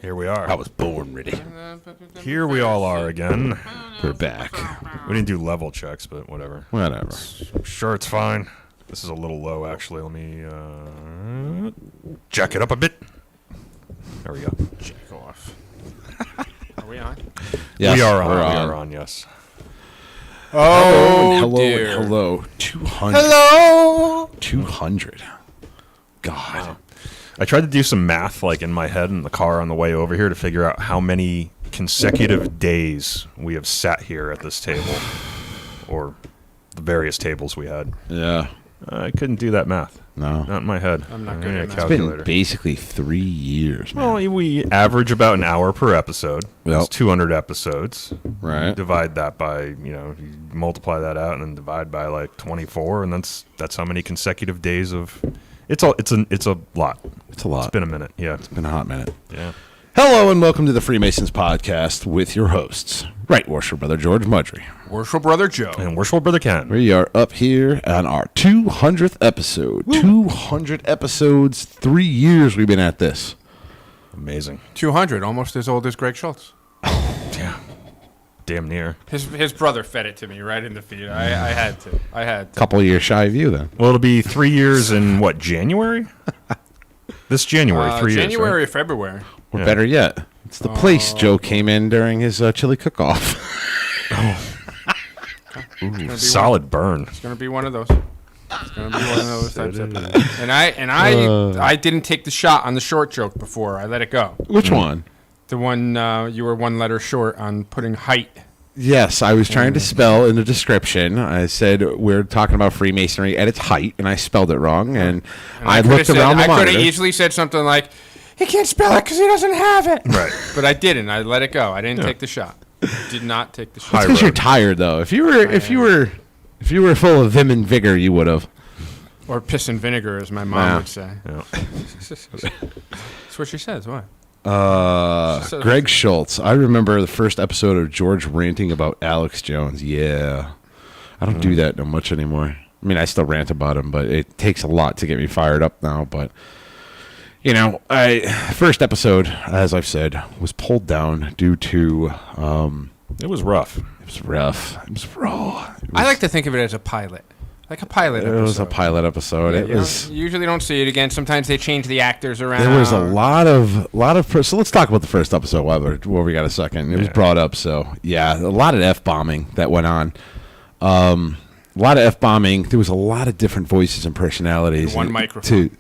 Here we are. I was born ready. Here we all are again. We're back. We didn't do level checks, but whatever. Whatever. I'm sure it's fine. This is a little low, actually. Let me jack it up a bit. There we go. Jack off. Are we on? Yes, we are on. we're We on. are on, yes. Oh, hello, dear. hello. 200. Hello. 200. God. Wow. I tried to do some math like in my head in the car on the way over here to figure out how many consecutive days we have sat here at this table, or the various tables we had. Yeah. I couldn't do that math. No. Not in my head. I'm not I good need at a math. It's been calculator. basically 3 years, man. Well, we average about an hour per episode. Yep. It's 200 episodes. Right. Divide that by, you multiply that out and then divide by like 24, and that's how many consecutive days of. It's a lot. It's a lot. It's been a minute. Yeah. It's been a hot minute. Yeah. Hello and welcome to the Freemasons podcast with your hosts, Right Worshipful Brother George Mudry. Worshipful Brother Joe. And Worshipful Brother Ken. We are up here on our 200th episode. Woo. 200 episodes, 3 years we've been at this. Amazing. 200, almost as old as Greg Schultz. Yeah. Damn near. His brother fed it to me right in the feed. I had to. Couple of years shy of you then. Well, it'll be 3 years in what, January? This January, 3 years. January Right? or February. Or Yeah. better yet, it's the place Joe came in during his chili cook-off. Ooh, solid burn. It's gonna be one of those. It's gonna be one of those types of episodes. And I didn't take the shot on the short joke before. I let it go. Which one? The one you were one letter short on putting height. Yes, I was trying to spell in the description. I said we're talking about Freemasonry at its height, and I spelled it wrong. And I looked around the I could monitor. have easily said something like, "He can't spell it because he doesn't have it." Right. But I didn't. I let it go. I didn't take the shot. Did not take the shot. It's because you're tired, though. If you were full of vim and vigor, you would have. Or piss and vinegar, as my mom would say. Yeah. That's what she says. What? Greg Schultz. I remember the first episode of George ranting about Alex Jones. Yeah. I don't do that much anymore. I mean, I still rant about him, but it takes a lot to get me fired up now. But, first episode, as I've said, was pulled down due to... It was rough. It was rough. It was raw. I like to think of it as a pilot. Like a pilot episode. It was a pilot episode. Yeah, you usually don't see it again. Sometimes they change the actors around. There was a lot of so let's talk about the first episode while we got a second. It was brought up, so yeah, a lot of F-bombing that went on. A lot of F-bombing. There was a lot of different voices and personalities. And one microphone.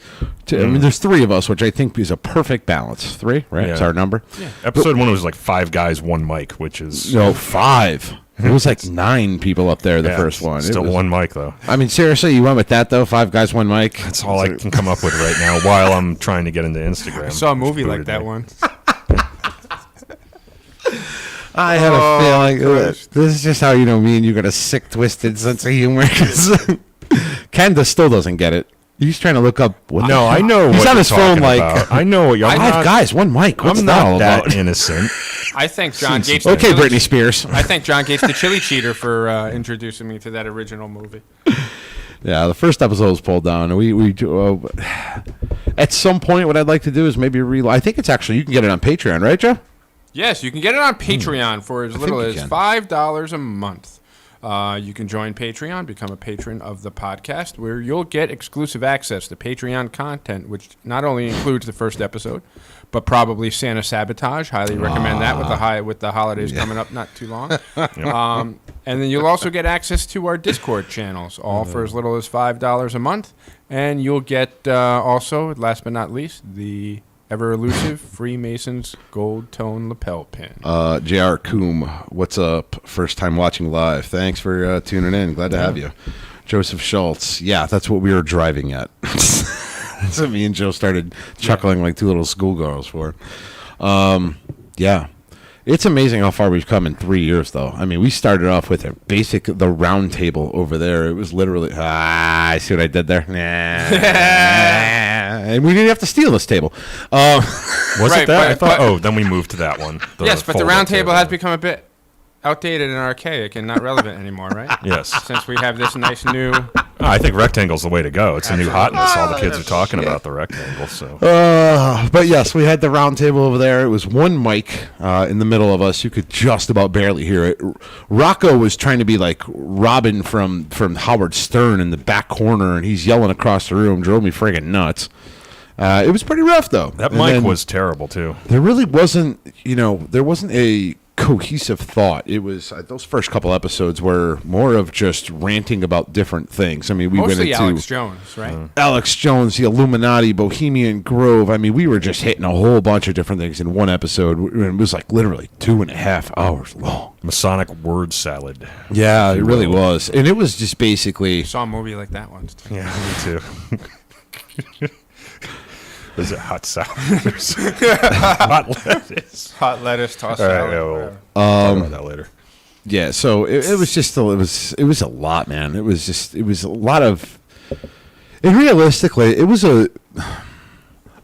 I mean, there's three of us, which I think is a perfect balance. 3, right? Yeah. It's our number. Yeah. Episode 1 was like 5 guys, 1 mic, which is... No, 5. It was like 9 people up there, the first one. Still It was, 1 mic, though. I mean, seriously, you went with that, though? 5 guys, 1 mic? That's all I can come up with right now while I'm trying to get into Instagram. I saw a movie like Booted that me. once. I had a feeling. gosh. This is just how me and you got a sick, twisted sense of humor. Candace still doesn't get it. He's trying to look up. No, I know He's what on you're his phone talking like, about. I know what you're... I'm 5 not- guys, 1 mic. What's I'm that all not that about? innocent. I thank John Gates. Okay, the Britney Spears. I thank John Gates, the chili cheater, for introducing me to that original movie. Yeah, the first episode was pulled down. And we at some point, what I'd like to do is maybe I think it's actually, you can get it on Patreon, right, Joe? Yes, you can get it on Patreon for as little you as can. $5 a month. You can join Patreon, become a patron of the podcast, where you'll get exclusive access to Patreon content, which not only includes the first episode, but probably Santa Sabotage. Highly recommend that with the holidays coming up not too long. And then you'll also get access to our Discord channels, all for as little as $5 a month. And you'll get also, last but not least, the ever elusive Freemasons gold tone lapel pin. JR Coombe, what's up? First time watching live. Thanks for tuning in. Glad to have you. Joseph Schultz. Yeah, that's what we were driving at. That's what me and Joe started chuckling like 2 little schoolgirls for. Yeah. It's amazing how far we've come in 3 years, though. I mean, we started off with the round table over there. It was literally, I see what I did there. And we didn't have to steal this table. Was it that? I thought, then we moved to that one. Yes, but the round table has become a bit outdated and archaic and not relevant anymore, right? Yes. Since we have this nice new. I think rectangle's the way to go. It's a new hotness. All the kids are talking about the rectangle. So. But yes, we had the round table over there. It was one mic in the middle of us. You could just about barely hear it. Rocco was trying to be like Robin from Howard Stern in the back corner, and he's yelling across the room. Drove me friggin' nuts. It was pretty rough, though. That mic was terrible, too. There really wasn't, there wasn't a cohesive thought. It was those first couple episodes were more of just ranting about different things. I mean, we Mostly went into Alex Jones, right? Alex Jones, the Illuminati, Bohemian Grove. I mean, we were just hitting a whole bunch of different things in one episode. It was like literally 2.5 hours long. Masonic word salad. Yeah, it really was. And it was just basically... Saw a movie like that once. Yeah, me too. Is it hot salads? Hot lettuce. Hot lettuce, tossed All right, salad. yeah, we'll talk about that later. Yeah, so it was just it was a lot, man. It was a lot of, and realistically, it was a.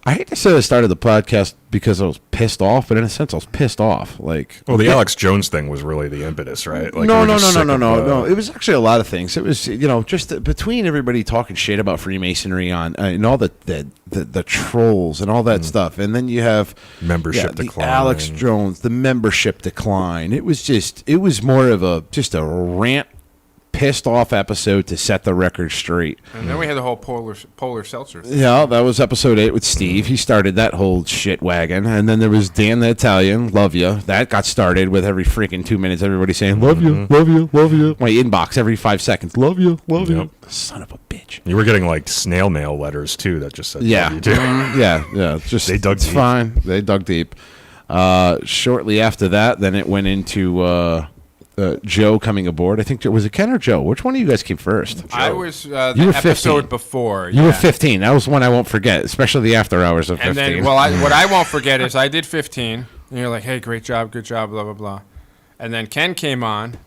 I hate to say I started the podcast because I was pissed off, but in a sense, I was pissed off. Like, Well, the Alex Jones thing was really the impetus, right? Like, no. you were just sick of, No. It was actually a lot of things. It was, just between everybody talking shit about Freemasonry and all the trolls and all that stuff, and then you have Membership the decline. Alex Jones, the membership decline. It was more of a rant, pissed off episode to set the record straight. And then we had the whole polar seltzer thing. Yeah, that was episode 8 with Steve. He started that whole shit wagon. And then there was Dan the Italian, love you. That got started with every freaking 2 minutes, everybody saying, love you, love you, love you. My inbox every 5 seconds, love you, love you. Son of a bitch. You were getting like snail mail letters too that just said Yeah. love you too. Yeah. Just They dug it's deep. fine. They dug deep. Shortly after that, then it went into Joe coming aboard. I think, was it Ken or Joe? Which one of you guys came first? I was You the were 15. episode before. You were 15. That was one I won't forget, especially the after hours of 15. And then, what I won't forget is I did 15, and you're like, hey, great job, good job, blah, blah, blah. And then Ken came on,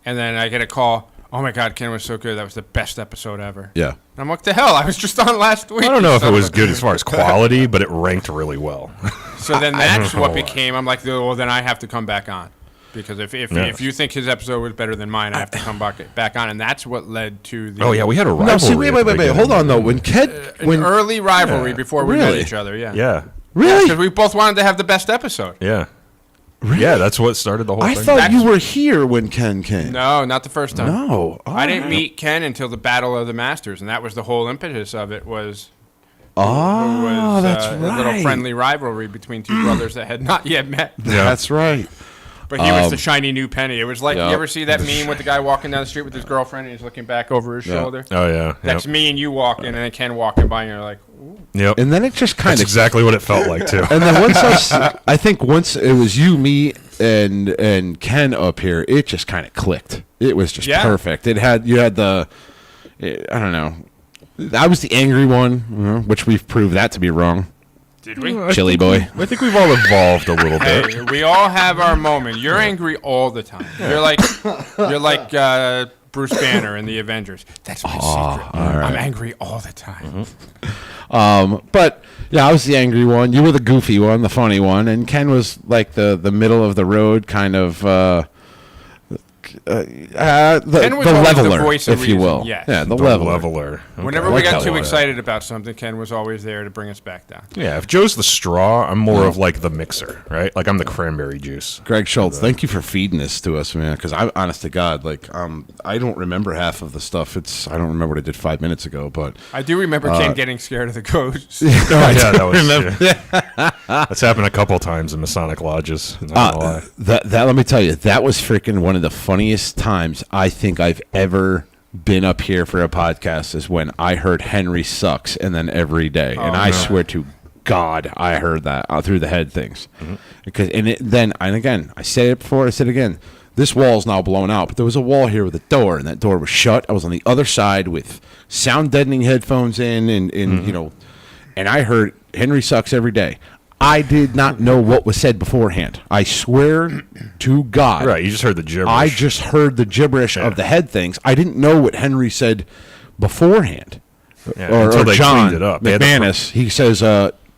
and then I get a call, oh, my God, Ken was so good. That was the best episode ever. Yeah. And I'm like, the hell? I was just on last week. I don't know if it was good as far as quality, but it ranked really well. So then that's know what why. became, I'm like, well, then I have to come back on. Because if you think his episode was better than mine, I have to come back on. And that's what led to the... Oh, yeah, we had a rivalry. No, see, at the wait. beginning. Hold on, though. When Ken... An early rivalry before we met Really? each other, yeah. Yeah. Really? Because we both wanted to have the best episode. Yeah. Really? Yeah, that's what started the whole I thing. thought you That's- were here when Ken came. No, not the first time. No. I didn't meet Ken until the Battle of the Masters, and that was the whole impetus of it was... Oh, that's a right. little friendly rivalry between two brothers that had not yet met. Yeah. That's right. But he was the shiny new penny. It was like, Yep. you ever see that meme with the guy walking down the street with his girlfriend and he's looking back over his shoulder? Oh, yeah. That's me and you walking, and then Ken walking by, and you're like, ooh. Yep. And then it just kind That's of... exactly what it felt like, too. And then I think once it was you, me, and Ken up here, it just kind of clicked. It was just Yeah. perfect. You had the... I don't know. I was the angry one, which we've proved that to be wrong. Did we? Chili boy. I think we've all evolved a little bit. Hey, we all have our moment. You're angry all the time. You're like Bruce Banner in the Avengers. That's my secret. I'm angry all the time. But yeah, I was the angry one. You were the goofy one, the funny one, and Ken was like the middle of the road kind of the was always the leveler, voice of if you will. reason, yes. Yeah, the The leveler. leveler. Okay. Whenever I we like got that too one. excited about something, Ken was always there to bring us back down. Yeah, if Joe's the straw, I'm more of like the mixer, right? Like I'm the cranberry juice. Greg Schultz, thank you for feeding this to us, man. Because I'm honest to God, like I don't remember half of the stuff. I don't remember what I did 5 minutes ago, but I do remember Ken getting scared of the ghosts. Oh, yeah, that was. Yeah. That's happened a couple times in Masonic lodges. Not gonna lie. that let me tell you, that was freaking one of the funniest times I think I've ever been up here for a podcast is when I heard Henry sucks and then every day, and I swear to God, I heard that through the head things. Because and again, I said it before, I said it again. This wall's now blown out, but there was a wall here with a door, and that door was shut. I was on the other side with sound deadening headphones in, and and I heard Henry sucks every day. I did not know what was said beforehand. I swear to God. Right, you just heard the gibberish. I just heard the gibberish of the head things. I didn't know what Henry said beforehand. Yeah, until they John cleaned it up. They had the McManus, he says,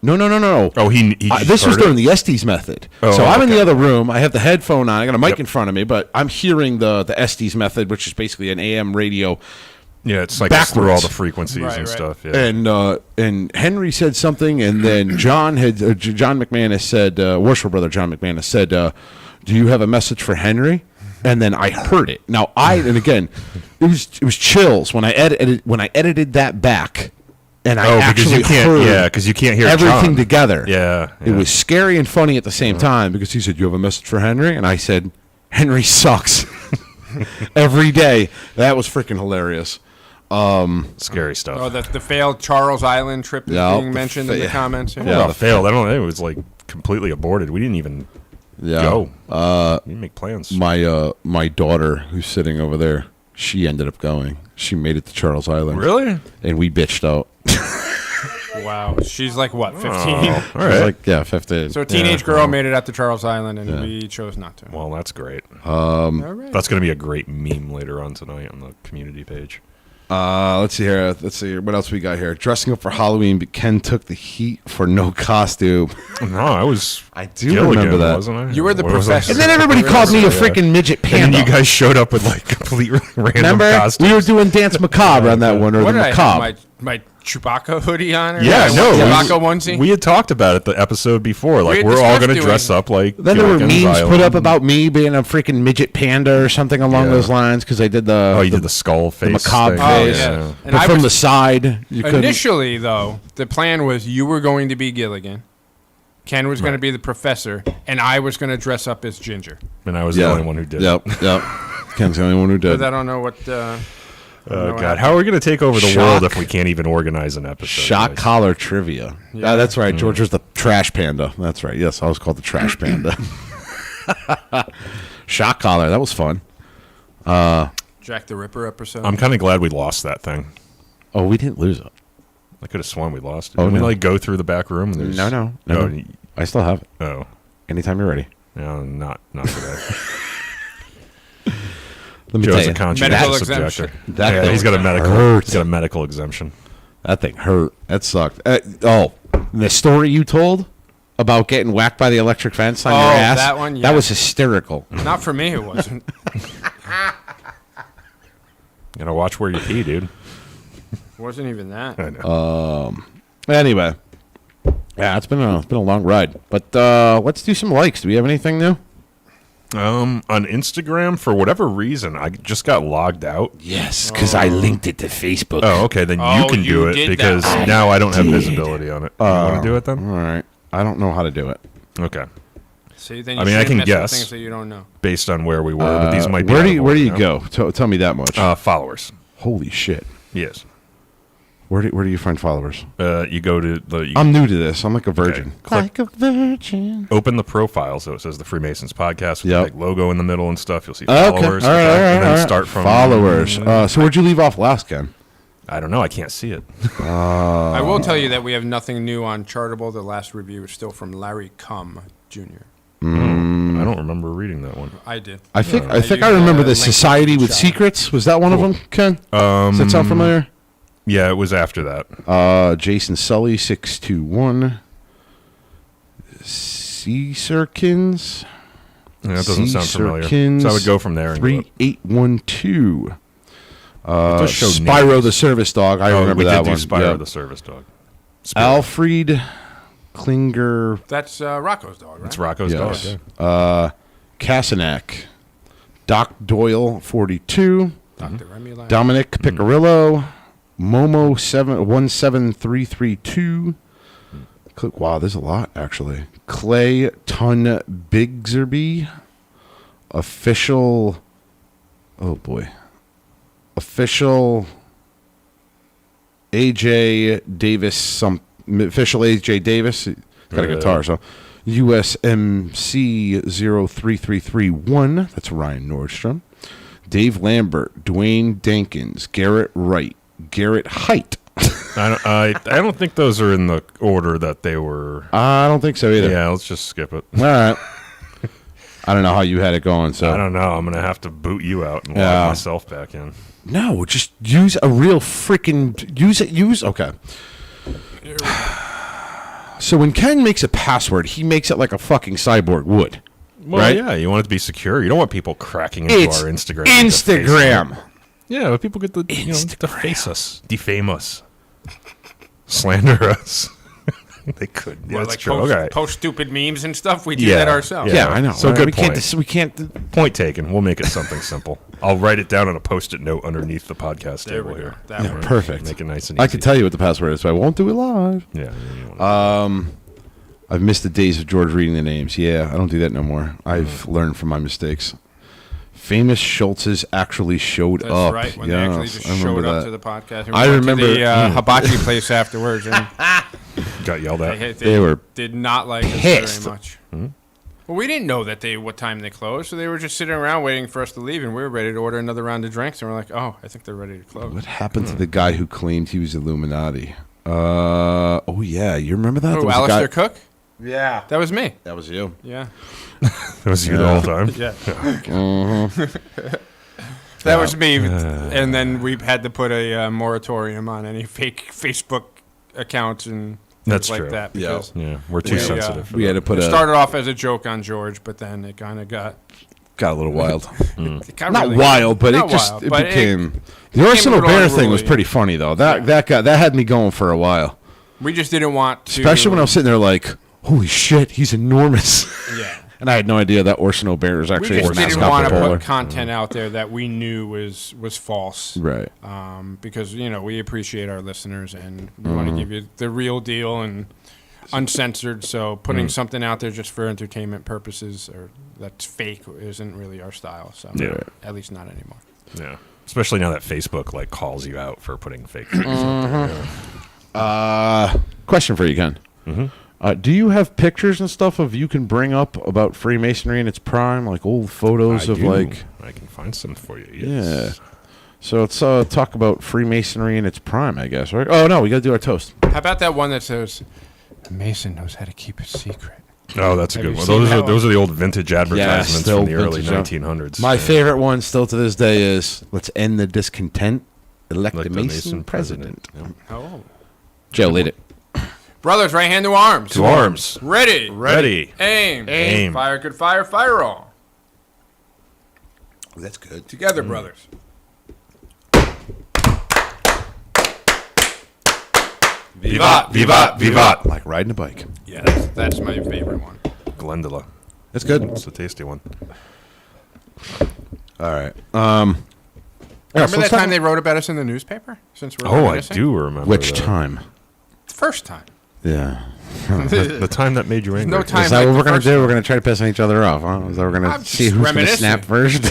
No. Oh, he this was heard during it? the Estes method. Oh, so I'm in the okay. other room. I have the headphone on. I got a mic Yep. in front of me, but I'm hearing the Estes method, which is basically an AM radio. Yeah, it's like it's through all backwards. the frequencies Right, and right. stuff. Yeah. And Henry said something, and then John McManus said, Worship Brother John McManus said, "Do you have a message for Henry?" And then I heard it. Now and again, it was chills when I edited that back, and I actually heard because you can't hear everything John. together. Yeah, It was scary and funny at the same time because he said, "You have a message for Henry?" And I said, "Henry sucks." Every day. That was freaking hilarious. scary stuff. Oh, the failed Charles Island trip is Yeah, being mentioned in the comments. Well, not failed. I don't know. It was like completely aborted. We didn't even go. We didn't make plans. My daughter, who's sitting over there, she ended up going. She made it to Charles Island. Really? And we bitched out. Wow. She's like, what, 15? All It was right. like, yeah, 15. So a teenage girl made it out to Charles Island, and we chose not to. Well, that's great. All right. That's going to be a great meme later on tonight on the community page. Let's see here. What else we got here? Dressing up for Halloween, but Ken took the heat for no costume. No, I do Gilligan, remember that. Wasn't I? You were the What was I? professor. And then everybody called me a freaking midget panda. And then you guys showed up with like complete random remember? costumes. We were doing Dance Macabre on that one, or What the did I Macabre. have? My Chewbacca hoodie on? Or Yeah, my no. Chewbacca onesie? We had talked about it the episode before. Like, had we're all going to discussed dress doing- up like. Then there were Gilligan's memes put Island. up about me being a freaking midget panda or something along Yeah. those lines because I did the. Oh, you did the skull face. macabre thing. face. yeah. Yeah. And But I from was- the side, you couldn't. Initially, though, the plan was you were going to be Gilligan, Ken was going to be the professor, and I was going to dress up as Ginger. And I was the only one who did. Yep. Ken's the only one who did. But I don't know what... Oh, God. How are we going to take over the world if we can't even organize an episode? Shock guys? collar trivia. Yeah, that's right. George was the trash panda. That's right. Yes, I was called the trash panda. Shock collar. That was fun. Jack the Ripper episode. I'm kind of glad we lost that thing. Oh, we didn't lose it. I could have sworn we lost it. Oh, Didn't we no. like go through the back room? And there's... No. Oh, I still have it. oh. Anytime you're ready. No, not today. Let me Joe's tell a you. conscientious Medical objector. exemption. That Yeah, thing he's got a medical. hurts. He's got a medical exemption. That thing hurt. That sucked. The story you told about getting whacked by the electric fence on your ass. that one? Yeah. That was hysterical. Not for me, it wasn't. You gotta watch where you pee, dude. Wasn't even that. I know. Anyway, yeah, it's been a long ride. But let's do some likes. Do we have anything new? On Instagram, for whatever reason, I just got logged out. Yes, because I linked it to Facebook. Oh, okay. Then you Oh, can you do it did because that. now I don't have visibility on it. You want to do it then? All right. I don't know how to do it. Okay. See, then I you mean, I shouldn't can mess with guess. things that you don't know. Based on where we were, but these might be. Where out do of you order, go? Tell me that much. Followers. Holy shit. Yes. Where do you find followers? You go to the. I'm new to this. I'm like a virgin. Click- Like a virgin. Open the profile, so it says the Freemasons podcast with Yep. the big logo in the middle and stuff. You'll see Okay. followers, All right, and then all right. start from followers. So where'd you leave off last, Ken? I don't know. I can't see it. I will tell you that we have nothing new on Chartable. The last review is still from Larry Cum Jr. I don't remember reading that one. I did. I think I I remember the link Society to with shop. Secrets. Was that one of them, Ken? Does that sound familiar? Yeah, it was after that. Jason Sully 621. Seasirkins. Yeah, that doesn't sound familiar. Seasirkins So I would go from there and go up. 3812. Does show Spyro names. the Service Dog. I remember we that did one. do Spyro Yep. the Service Dog. Alfred Klinger. That's Rocco's dog, right? It's Rocco's Yes. dog. Yeah. Kassanek. Doc Doyle 42. Dr. Remy Lyon. Dominic Picarillo. Momo 17332. Wow, there's a lot actually. Clay Ton Bigsby. Official. Oh boy. Official AJ Davis. Official AJ Davis. He's got a guitar, so. USMC 03331. That's Ryan Nordstrom. Dave Lambert. Dwayne Dankins. Garrett Wright. Garrett Height. I don't think those are in the order that they were. I don't think so either. Yeah, let's just skip it. All right. I don't know how you had it going, so. I don't know. I'm going to have to boot you out and Yeah. log myself back in. No, just use a real freaking. Use. Okay. So when Ken makes a password, he makes it like a fucking cyborg would. Well, right? yeah, you want it to be secure. You don't want people cracking into It's our Instagram. Instagram. Yeah, but people get to deface us, defame us, slander us. They could. Yeah, Or that's like true. post, Okay. post stupid memes and stuff. We do that ourselves. Yeah, I know. So right? good we point. can't. We can't. Point taken. We'll make it something simple. I'll write it down on a post-it note underneath the podcast There table we go. here. That Yeah, works. perfect. Make it nice and easy. I can tell you what the password is, but I won't do it live. Yeah. You wanna- I've missed the days of George reading the names. Yeah, I don't do that no more. I've learned from my mistakes. Famous Schultzes actually showed That's up. right. When Yes, they actually just I remember showed up that. to the podcast. And I we went remember- to the hibachi place afterwards. And got yelled at. They were did not like us pissed. very much. Well, we didn't know that what time they closed, so they were just sitting around waiting for us to leave, and we were ready to order another round of drinks, and we're like, "Oh, I think they're ready to close." What happened to the guy who claimed he was Illuminati? Oh yeah, you remember that? Oh, There was a Alistair guy- Cook? Yeah, That was me. that was you. Yeah. That was you the whole time. Yeah. That was me. And then we had to put a moratorium on any fake Facebook accounts and things That's like true. that. Yeah. Because Yeah, we're too We, sensitive. for We had that. to put it a started off as a joke on George, but then it kind of got a little wild. it got Not really- wild, but not it just wild, it but became. The became Arsenal a little Bear thing was unruly. pretty funny though. That had me going for a while. We just didn't want to. Especially when I was sitting there like, holy shit, he's enormous. Yeah. And I had no idea that Arsenal Bear is We actually a just didn't mascot want for to Polar. put content out there that we knew was false. Right. Because we appreciate our listeners and we want to give you the real deal and uncensored. So putting something out there just for entertainment purposes or that's fake isn't really our style. So Yeah. at least not anymore. Yeah, especially now that Facebook like calls you out for putting fake things out there. Question for you, Ken. Do you have pictures and stuff of you can bring up about Freemasonry in its prime, like old photos I of do. like? I can find some for you. Yeah. Yes. So let's talk about Freemasonry in its prime, I guess, right? Oh no, we got to do our toast. How about that one that says, "A Mason knows how to keep a secret"? Oh, that's a Have good you one. seen Those that are one? those are the old vintage advertisements still from the early vintage, 1900s. My Yeah. favorite one, still to this day, is "Let's end the discontent, elect Like a the Mason president." Yeah. Oh, Joe, lead it. brothers, right hand to arms. To arms. Ready. Ready. Aim. Aim. Fire. Good fire. Fire all. That's good. Together, brothers. Vivat, vivat, vivat. Like riding a bike. Yeah, that's my favorite one. Glendula. That's good. It's a tasty one. All right. Remember that time they wrote about us in the newspaper? Since we're Oh, I reminiscing? do remember. Which that. time? The first time. Yeah. The time that made you angry. No time. Is that like what the we're gonna first do? time. We're gonna try to piss each other off, huh? Is that we're gonna I'm see just who's gonna reminiscing. snap first?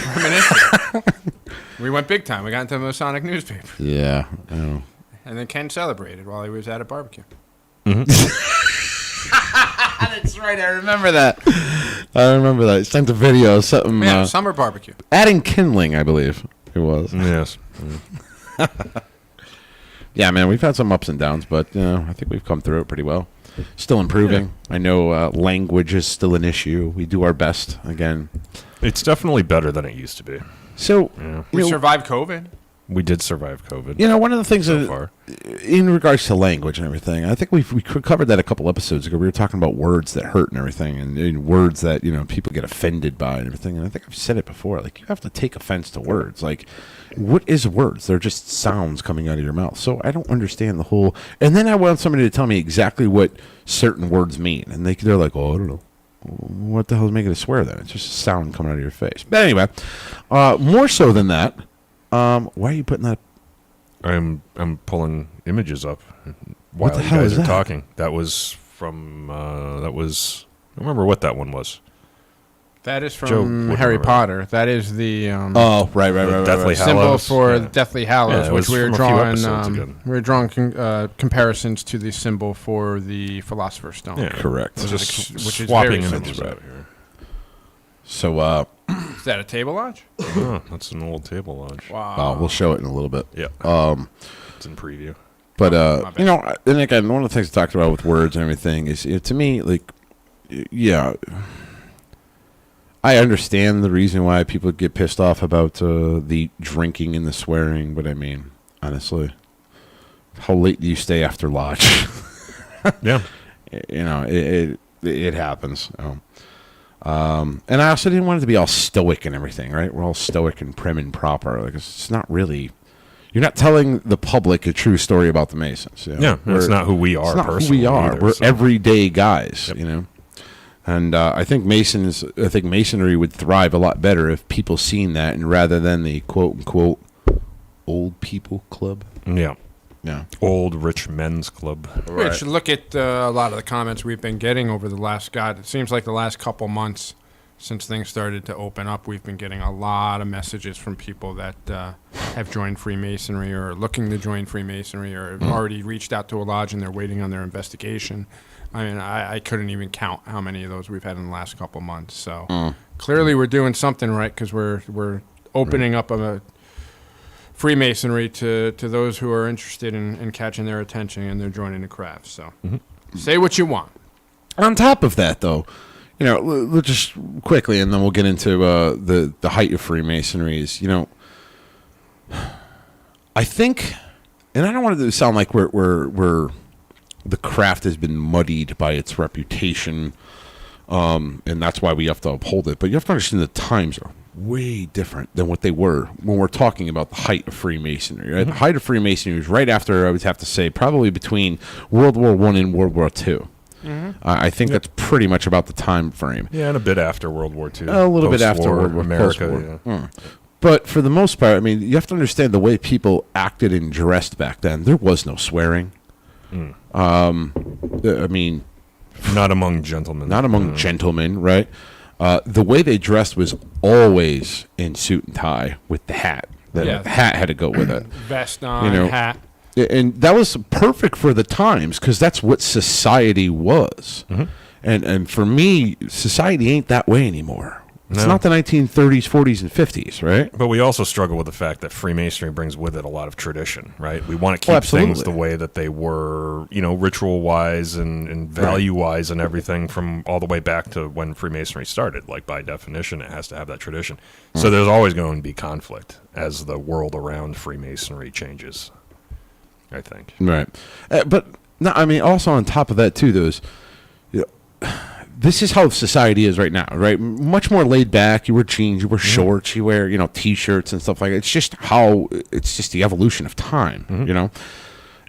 We went big time. We got into the Masonic newspaper. Yeah. I know. And then Ken celebrated while he was at a barbecue. That's right. I remember that. I remember that. He sent a video. Something. Yeah, summer barbecue. Adding kindling, I believe it was. Yes. Yeah, man. We've had some ups and downs, but I think we've come through it pretty well. Still improving. I know language is still an issue. We do our best. Again. It's definitely better than it used to be. So Yeah. We survived COVID. We did survive COVID. one of the things so that, far. in regards to language and everything, I think we covered that a couple episodes ago. We were talking about words that hurt and everything, and words that people get offended by and everything. And I think I've said it before. Like, you have to take offense to words. Like, what is words? They're just sounds coming out of your mouth. So I don't understand the whole. And then I want somebody to tell me exactly what certain words mean, and they're like, "Oh, I don't know." What the hell is making a swear then? It's just a sound coming out of your face. But anyway, more so than that, why are you putting that? I'm pulling images up while the you hell guys is are that? talking. That was from I don't remember what that one was. That is Joe from would Harry remember. Potter. That is the Oh, right. Deathly symbol Hallows. for Yeah. Deathly Hallows, Yeah, it which was we were from a few drawing. episodes ago. We were drawing comparisons to the symbol for the Philosopher's Stone. Yeah, Correct. It's just Which is swapping very images similar. out here. So, Is that a table lodge? Oh, that's an old table lodge. Wow. we'll show it in a little bit. Yeah. It's in preview. But My bad. and again, one of the things we talked about with words and everything is, to me, like, yeah, I understand the reason why people get pissed off about the drinking and the swearing, but I mean, honestly, how late do you stay after lodge? Yeah. it happens. And I also didn't want it to be all stoic and everything, right? We're all stoic and prim and proper. Like, it's not really. You're not telling the public a true story about the Masons. Yeah, that's not who we are. It's not who we are. Either, we're so. everyday guys, And I think Masonry would thrive a lot better if people seen that, and rather than the quote unquote old people club. Yeah. Yeah. Old rich men's club. Right. Rich, look at a lot of the comments we've been getting over the last, it seems like the last couple months since things started to open up, we've been getting a lot of messages from people that have joined Freemasonry or are looking to join Freemasonry or have already reached out to a lodge and they're waiting on their investigation. I mean, I couldn't even count how many of those we've had in the last couple months. So clearly we're doing something right because we're opening up a Freemasonry to those who are interested in catching their attention and they're joining the craft. So say what you want. On top of that, though, let's just quickly, and then we'll get into the height of Freemasonry is, I think, and I don't want it to sound like we're the craft has been muddied by its reputation, and that's why we have to uphold it. But you have to understand the times are way different than what they were when we're talking about the height of Freemasonry. Right? The height of Freemasonry was right after, I would have to say, probably between World War I and World War II. I think that's pretty much about the time frame. Yeah, and a bit after World War II. A little bit after World War America. Yeah. But for the most part, I mean, you have to understand the way people acted and dressed back then. There was no swearing. I mean, not among gentlemen. Not among gentlemen, right? The way they dressed was always in suit and tie with the hat. The hat had to go with it. Vest on, hat. And that was perfect for the times because that's what society was. And for me, society ain't that way anymore. It's not the 1930s, 40s, and 50s, right? But we also struggle with the fact that Freemasonry brings with it a lot of tradition, right? We want to keep things the way that they were, ritual-wise and value-wise and everything from all the way back to when Freemasonry started. Like, by definition, it has to have that tradition. So there's always going to be conflict as the world around Freemasonry changes, I think. Right. But, no, I mean, also on top of that, too, this is how society is right now, right? Much more laid back. You wear jeans, you wear shorts, you wear, T-shirts and stuff like that. It's just the evolution of time,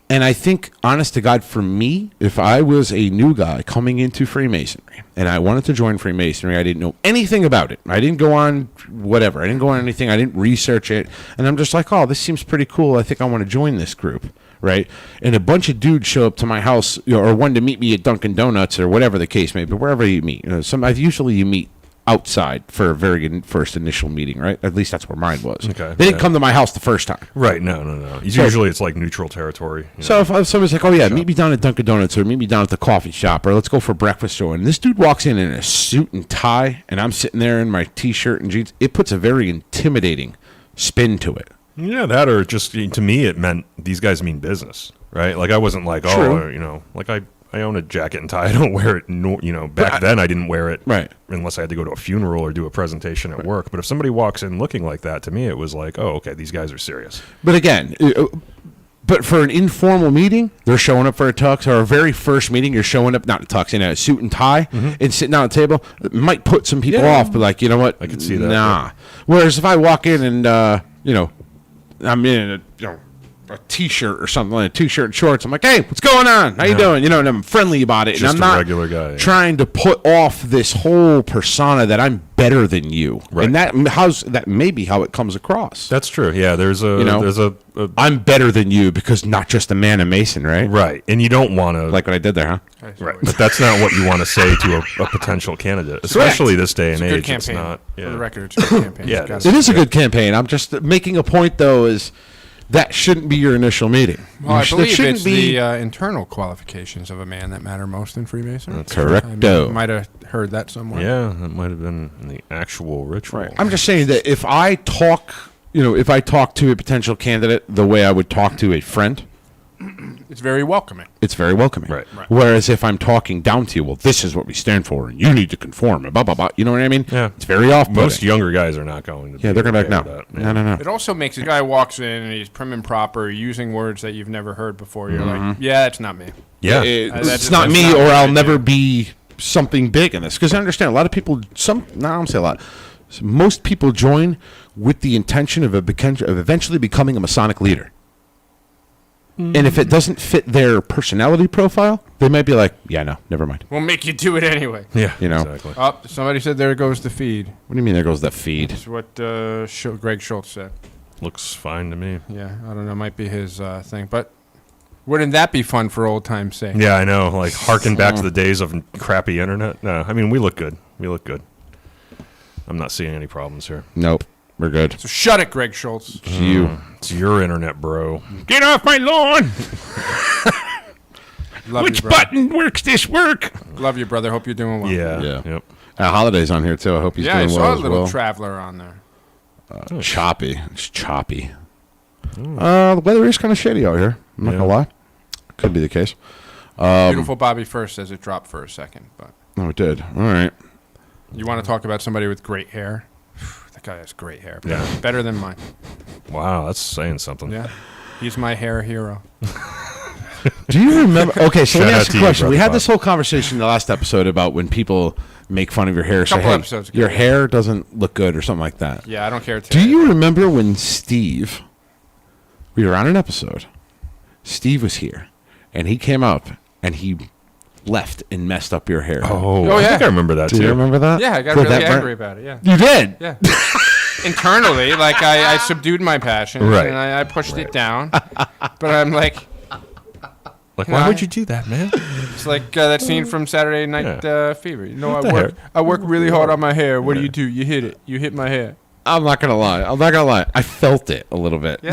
And I think, honest to God, for me, if I was a new guy coming into Freemasonry and I wanted to join Freemasonry, I didn't know anything about it. I didn't go on whatever. I didn't go on anything. I didn't research it. And I'm just like, oh, this seems pretty cool. I think I want to join this group. Right, and a bunch of dudes show up to my house, or one to meet me at Dunkin' Donuts, or whatever the case may be. Wherever you meet, usually you meet outside for a very first initial meeting, right? At least that's where mine was. Okay, they didn't come to my house the first time. Right? No. Usually it's like neutral territory. So if somebody's like, "Oh yeah, meet me down at Dunkin' Donuts, or meet me down at the coffee shop, or let's go for breakfast," and this dude walks in a suit and tie, and I'm sitting there in my T-shirt and jeans, it puts a very intimidating spin to it. Yeah, that or just to me it meant these guys mean business, right? Like I wasn't like, like I own a jacket and tie. I don't wear it. Back then I didn't wear it, right? Unless I had to go to a funeral or do a presentation at work. But if somebody walks in looking like that, to me it was like, oh, okay, these guys are serious. But again, for an informal meeting, they're showing up for a tux, or a very first meeting, you're showing up not a tux, in a suit and tie, and sitting down at the table. It might put some people off, but like, you know what? I could see that. Nah. Whereas if I walk in and I'm in a T-shirt or something, like a T-shirt and shorts. I'm like, hey, what's going on? How you doing? And I'm friendly about it. Just and I'm not regular guy, trying to put off this whole persona that I'm better than you. Right. And that may be how it comes across. That's true. Yeah, there's a I'm better than you because not just a man of Mason, right? Right. And you don't want to... Like what I did there, huh? Right. But that's not what you want to say to a potential candidate, especially this day and age. Campaign. It's not... Yeah. For the record, it's a good campaign. Yeah, it is a good campaign. I'm just making a point, though, is... That shouldn't be your initial meeting. Well, I believe it's the internal qualifications of a man that matter most in Freemasonry. That's correcto. I might have heard that somewhere. Yeah, that might have been in the actual ritual. Right. I'm just saying that if I talk to a potential candidate the way I would talk to a friend, It's very welcoming. It's very welcoming. Right. Whereas if I'm talking down to you, well, this is what we stand for, and you need to conform, and blah, blah, blah. You know what I mean? Yeah. It's very off-putting. Most younger guys are not going to. Yeah, they're going to be like, okay with no. that. Yeah. No. It also makes a guy walks in and he's prim and proper, using words that you've never heard before. You're like, yeah, that's not me. Yeah. It's not me, or I'll never be something big in this. Because I understand a lot of people, I don't say a lot. Most people join with the intention of eventually becoming a Masonic leader. And if it doesn't fit their personality profile, they might be like, yeah, no, never mind. We'll make you do it anyway. Yeah. You know. Exactly. Oh, somebody said there goes the feed. What do you mean there goes that feed? That's what Greg Schultz said. Looks fine to me. Yeah, I don't know. Might be his thing. But wouldn't that be fun for old time's sake? Yeah, I know. Like harken back to the days of crappy internet. No, I mean we look good. We look good. I'm not seeing any problems here. Nope. We're good. So shut it, Greg Schultz. It's your internet, bro. Get off my lawn! Love Which you, brother. button works this work? Love you, brother. Hope you're doing well. Yeah. Yeah. Yep. Holiday's on here, too. I hope he's Yeah, I doing saw well a as little well. traveler on there. Choppy. It's choppy. The weather is kind of shitty out here. I'm not going to lie. Could be the case. Beautiful Bobby first says it dropped for a second. But Oh, it did. All right. you want to talk about somebody with great hair? That guy has great hair. Yeah. Better than mine. Wow, that's saying something. Yeah. He's my hair hero. Do you remember? Okay, so let me Shout out ask to you a you, question. We Brother had Bob. this whole conversation in the last episode about when people make fun of your hair. Say, Couple hey, episodes ago, your yeah. hair doesn't look good or something like that. Yeah, I don't care. Do you remember when Steve, we were on an episode, Steve was here, and he came up, and he left and messed up your hair. Oh, Oh, I yeah. think I remember that Do too. you remember that? Yeah, I got Did really that burn- angry about it. Yeah. You did? Yeah. Internally, like I subdued my passion, Right. and I pushed it down. But I'm like, Like, Nah. why would you do that, man? it's like that scene from Saturday Night Fever. You know, the hair? I work really hard on my hair. What do? You hit it. You hit my hair. I'm not gonna lie. I felt it a little bit. Yeah.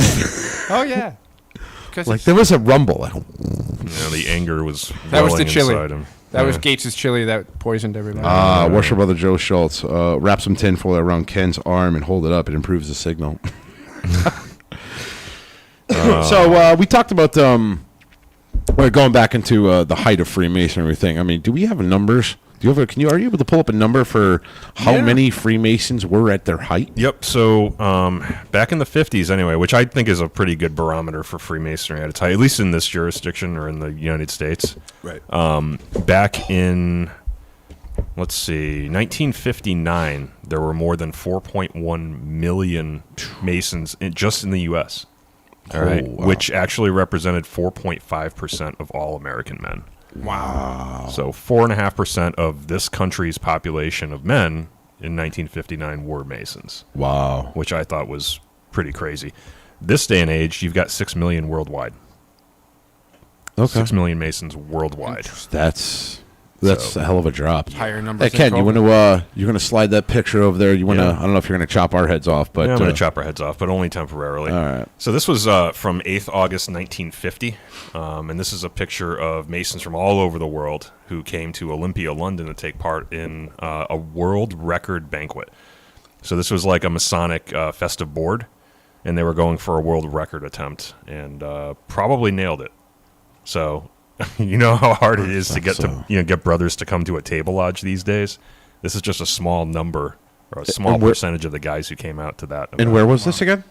Oh yeah. Like there was a rumble. Like, Yeah, the anger was That was the welling chili. inside him. That was Yeah. Gates' chili that poisoned everybody. Worship Brother Joe Schultz. Wrap some tinfoil around Ken's arm and hold it up. It improves the signal. So we talked about we're going back into the height of Freemasonry thing. I mean, do we have numbers? Do you have are you able to pull up a number for how Yeah. many Freemasons were at their height? Yep. So back in the 50s, anyway, which I think is a pretty good barometer for Freemasonry at its height, at least in this jurisdiction or in the United States. Right. Back in, let's see, 1959, there were more than 4.1 million Masons just in the U.S. All right, wow. which actually represented 4.5% of all American men. Wow. So 4.5% of this country's population of men in 1959 were Masons, Wow. which I thought was pretty crazy. This day and age, you've got 6 million worldwide. Okay. 6 million Masons worldwide. That's So- a hell of a drop. Higher numbers. Hey Ken, than you COVID. want to you're going to slide that picture over there. You want to Yeah. I don't know if you're going to chop our heads off, but Yeah, I'm going to chop our heads off, but only temporarily. all right. So this was from 8th August 1950, and this is a picture of Masons from all over the world who came to Olympia, London, to take part in a world record banquet. So this was like a Masonic festive board, and they were going for a world record attempt, and probably nailed it. So you know how hard it is to get get brothers to come to a table lodge these days. This is just a small number or a small percentage of the guys who came out to that. And event. where was this again?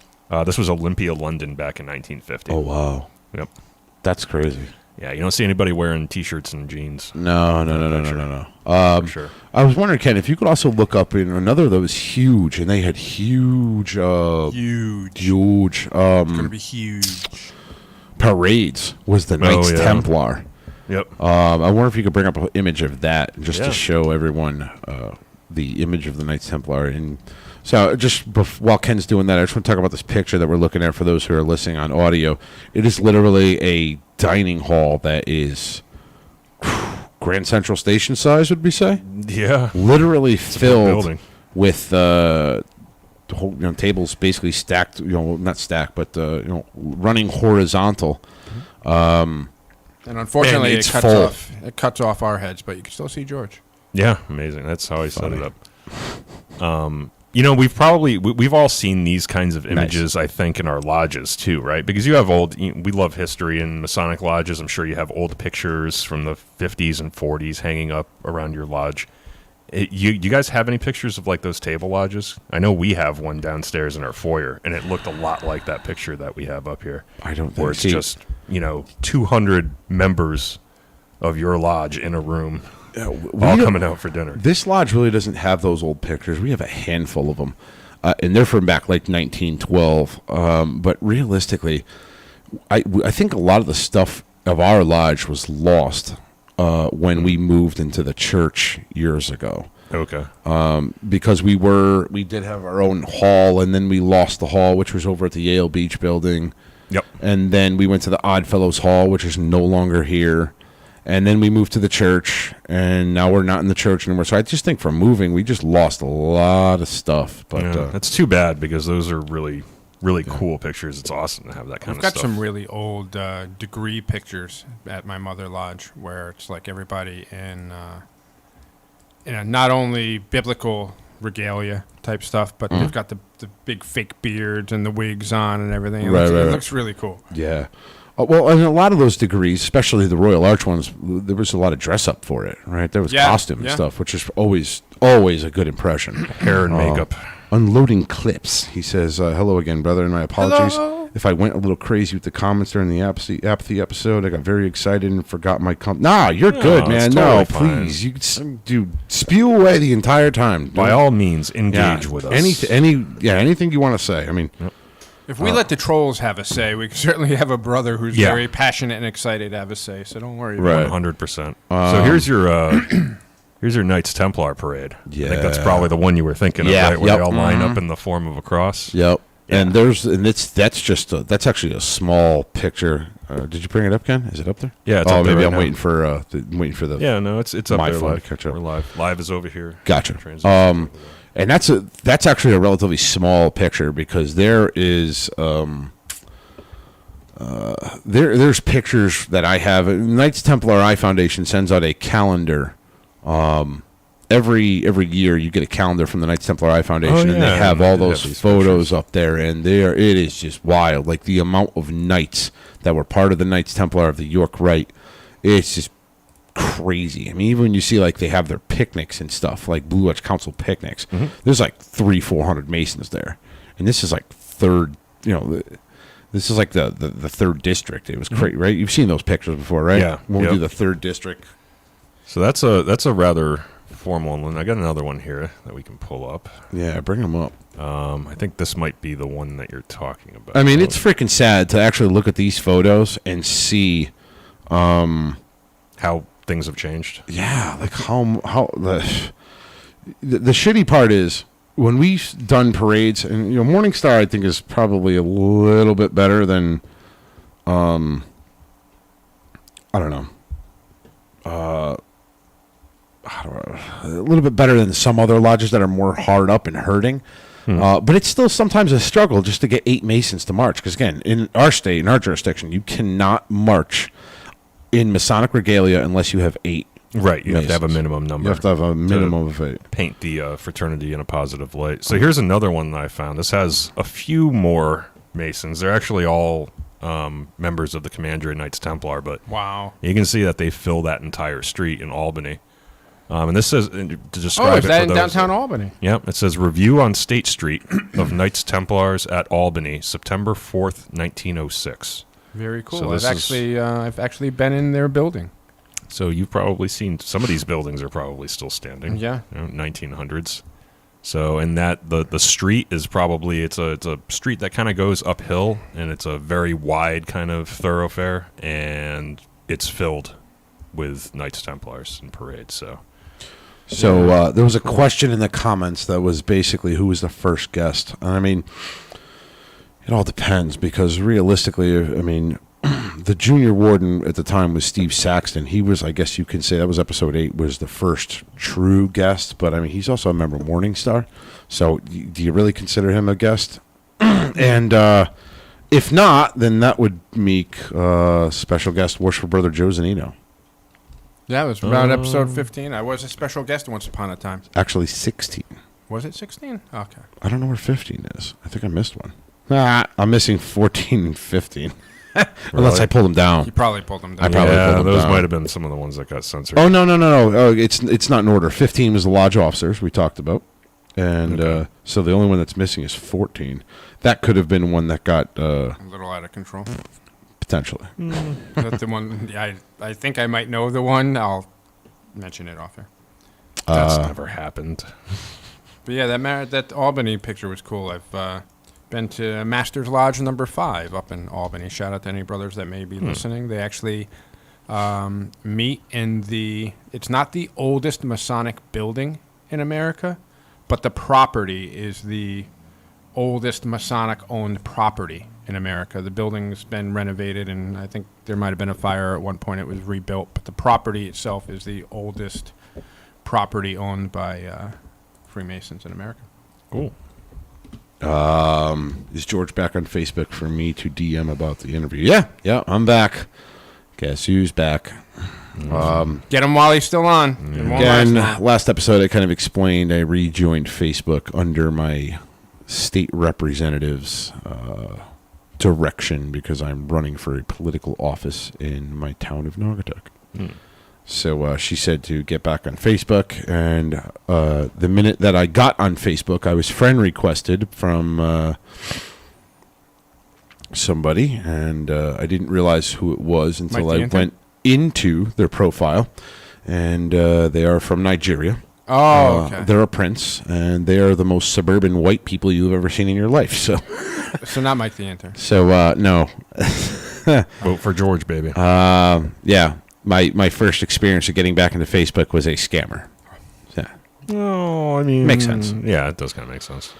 This was Olympia, London, back in 1950. Oh wow. Yep. That's crazy. Yeah, you don't see anybody wearing T-shirts and jeans. No. For sure. I was wondering, Ken, if you could also look up in another that was huge, and they had huge, Huge. Gonna be huge. parades. Was the Knights yeah. Templar? Yep. I wonder if you could bring up an image of that just Yeah. to show everyone the image of the Knights Templar. And so, while Ken's doing that, I just want to talk about this picture that we're looking at for those who are listening on audio. It is literally a dining hall that is Grand Central Station size, would we say? Yeah. Literally a big filled building. with tables basically stacked, not stacked, but running horizontal. And unfortunately, Man, it it's cuts full. off. It cuts off our heads, but you can still see George. Yeah, amazing. That's how he set it up. we've all seen these kinds of images, I think, in our lodges too, right? Because you have we love history in Masonic lodges. I'm sure you have old pictures from the 50s and 40s hanging up around your lodge. You guys have any pictures of like those table lodges? I know we have one downstairs in our foyer, and it looked a lot like that picture that we have up here. I don't think where it's just 200 members of your lodge in a room. All coming out for dinner. This lodge really doesn't have those old pictures. We have a handful of them, and they're from back like 1912. But realistically, I think a lot of the stuff of our lodge was lost when we moved into the church years ago. Okay. Because we did have our own hall, and then we lost the hall, which was over at the Yale Beach building. Yep. And then we went to the Oddfellows Hall, which is no longer here. And then we moved to the church, and now we're not in the church anymore. So I just think from moving, we just lost a lot of stuff. But that's too bad because those are really, really cool pictures. It's awesome to have that kind of stuff. I've got some really old degree pictures at my mother lodge where it's like everybody in not only biblical regalia type stuff, but they've got the big fake beards and the wigs on and everything. It looks really cool. Yeah. Well, and a lot of those degrees, especially the Royal Arch ones, there was a lot of dress up for it, right? There was costume and stuff, which is always a good impression. Hair and makeup. Unloading clips. He says, hello again, brother, and my apologies if I went a little crazy with the comments during the apathy episode. I got very excited and forgot my Nah, you're good, man. Totally please. You spew away the entire time. By all means, engage with us. Anything you want to say. I mean... Yep. If we let the trolls have a say, we can certainly have a brother who's very passionate and excited to have a say. So don't worry. Right. 100%. So here's your Knights Templar parade. Yeah. I think that's probably the one you were thinking of, right? Where they all line up in the form of a cross. Yep. Yeah. And that's actually a small picture. Did you bring it up, Ken? Is it up there? Yeah. It's up there maybe right I'm now. waiting for the. Yeah. No, it's up my there phone live. to catch up. We're live. Live is over here. Gotcha. Transition. And that's actually a relatively small picture because there is there's pictures that I have. Knights Templar Eye Foundation sends out a calendar. Every year you get a calendar from the Knights Templar Eye Foundation, and they have all those photos up there, and it is just wild. Like the amount of knights that were part of the Knights Templar of the York Rite, it's just crazy. I mean, even when you see like they have their picnics and stuff, like Blue Watch Council picnics, there's like 300-400 Masons there, and this is like third. This is like the third district. It was crazy, right? You've seen those pictures before, right? Yeah. When we do the third district. So that's a rather formal one. I got another one here that we can pull up. Yeah, bring them up. I think this might be the one that you're talking about. I mean, it's freaking sad to actually look at these photos and see how things have changed. Yeah, like how the shitty part is when we've done parades, and Morning Star I think is probably a little bit better than I don't know. A little bit better than some other lodges that are more hard up and hurting. But it's still sometimes a struggle just to get 8 Masons to march. Because, again, in our state, in our jurisdiction, you cannot march in Masonic regalia unless you have 8. Right, you Masons. have to have a minimum number. You have to have a minimum of 8. Paint the fraternity in a positive light. So here's another one that I found. This has a few more Masons. They're actually all members of the Commandery Knights Templar, but wow, you can see that they fill that entire street in Albany. And this says, to describe is it that for in those, downtown Albany? Yep, it says review on State Street of Knights Templars at Albany, September 4th, 1906. Very cool. So I've actually been in their building. So you've probably seen some of these buildings are probably still standing. Yeah, 1900s. So and that the street is probably it's a street that kind of goes uphill, and it's a very wide kind of thoroughfare, and it's filled with Knights Templars and parades. So there was a question in the comments that was basically who was the first guest. And I mean, it all depends because realistically, I mean, the junior warden at the time was Steve Saxton. He was, I guess you can say, that was episode 8, was the first true guest. But I mean, he's also a member of Morning Star. So do you really consider him a guest? And if not, then that would make special guest Worshipful Brother Joe Zanino. Yeah, it was around episode 15. I was a special guest once upon a time. Actually 16. Was it 16? Okay. I don't know where 15 is. I think I missed one. I'm missing 14 and 15. Unless I pulled them down. You probably pulled them down. I probably pulled them those down. might have been some of the ones that got censored. Oh, no. Oh, it's not in order. 15 was the lodge officers we talked about. And so the only one that's missing is 14. That could have been one that got... a little out of control. Potentially. That's the one. Yeah, I think I might know the one. I'll mention it off there. That's never happened. But yeah, that Albany picture was cool. I've been to Master's Lodge number 5 up in Albany. Shout out to any brothers that may be listening. They actually meet in it's not the oldest Masonic building in America, but the property is the oldest Masonic-owned property in America. The building's been renovated, and I think there might have been a fire at one point. It was rebuilt, but the property itself is the oldest property owned by Freemasons in America. Cool. Is George back on Facebook for me to DM about the interview? Yeah, I'm back. Guess who's back? Get him while he's still on. It won't Again, last long. last episode I kind of explained I rejoined Facebook under my state representative's direction because I'm running for a political office in my town of Naugatuck. So she said to get back on Facebook, and the minute that I got on Facebook, I was friend requested from somebody, and I didn't realize who it was until Mike I D'Ante? went into their profile, and they are from Nigeria. Oh, okay. They're a prince, and they are the most suburban white people you've ever seen in your life. So, So not Mike D'Ante. no. Vote for George, baby. Yeah. My first experience of getting back into Facebook was a scammer. Yeah. Oh, I mean... Makes sense. Yeah, it does kind of make sense.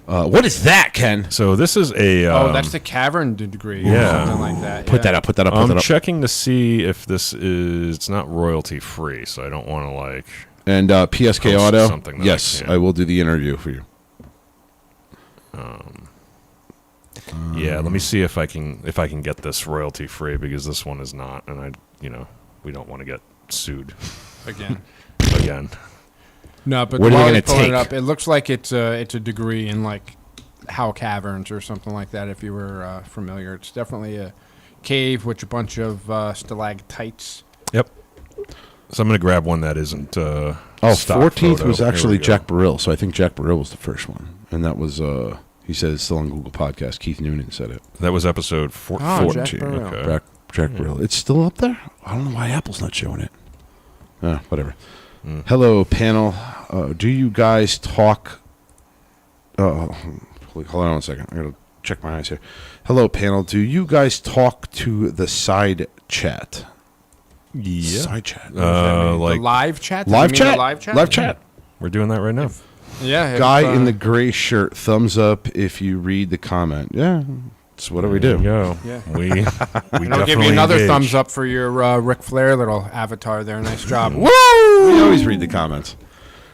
What is that, Ken? So this is a... That's the cavern degree. Yeah. Or something like that. Put that up. I'm checking to see if this is... It's not royalty free, so I don't want to like... And PSK Post Auto, something that yes, I can. I will do the interview for you. Yeah, let me see if I can get this royalty free, because this one is not, and we don't want to get sued Again. again. No, but What are they while gonna you're pulling take? it up, it looks like it's a degree in like how caverns or something like that. If you were familiar, it's definitely a cave with a bunch of stalactites. Yep. So I'm going to grab one that isn't. Oh, stock 14th photo. was Here actually we go. Jack Burrill, so I think Jack Burrill was the first one. And that was, he said it's still on Google Podcast. Keith Noonan said it. That was episode 14. Oh, Jack Burrill. Okay. Jack Burrill. It's still up there? I don't know why Apple's not showing it. Whatever. Hello, panel. Do you guys talk... hold on one second. I got to check my eyes here. Hello, panel. Do you guys talk to the side chat? Yeah. Side chat. Like The live chat? Does Live it mean chat? the live chat? Live chat. we're doing that right now. Yeah. if, Guy in the gray shirt, thumbs up if you read the comment. Yeah, that's what do we There do. you go. Yeah. We And I'll give you definitely another engage. thumbs up for your Ric Flair little avatar there. Nice job. We always read the comments.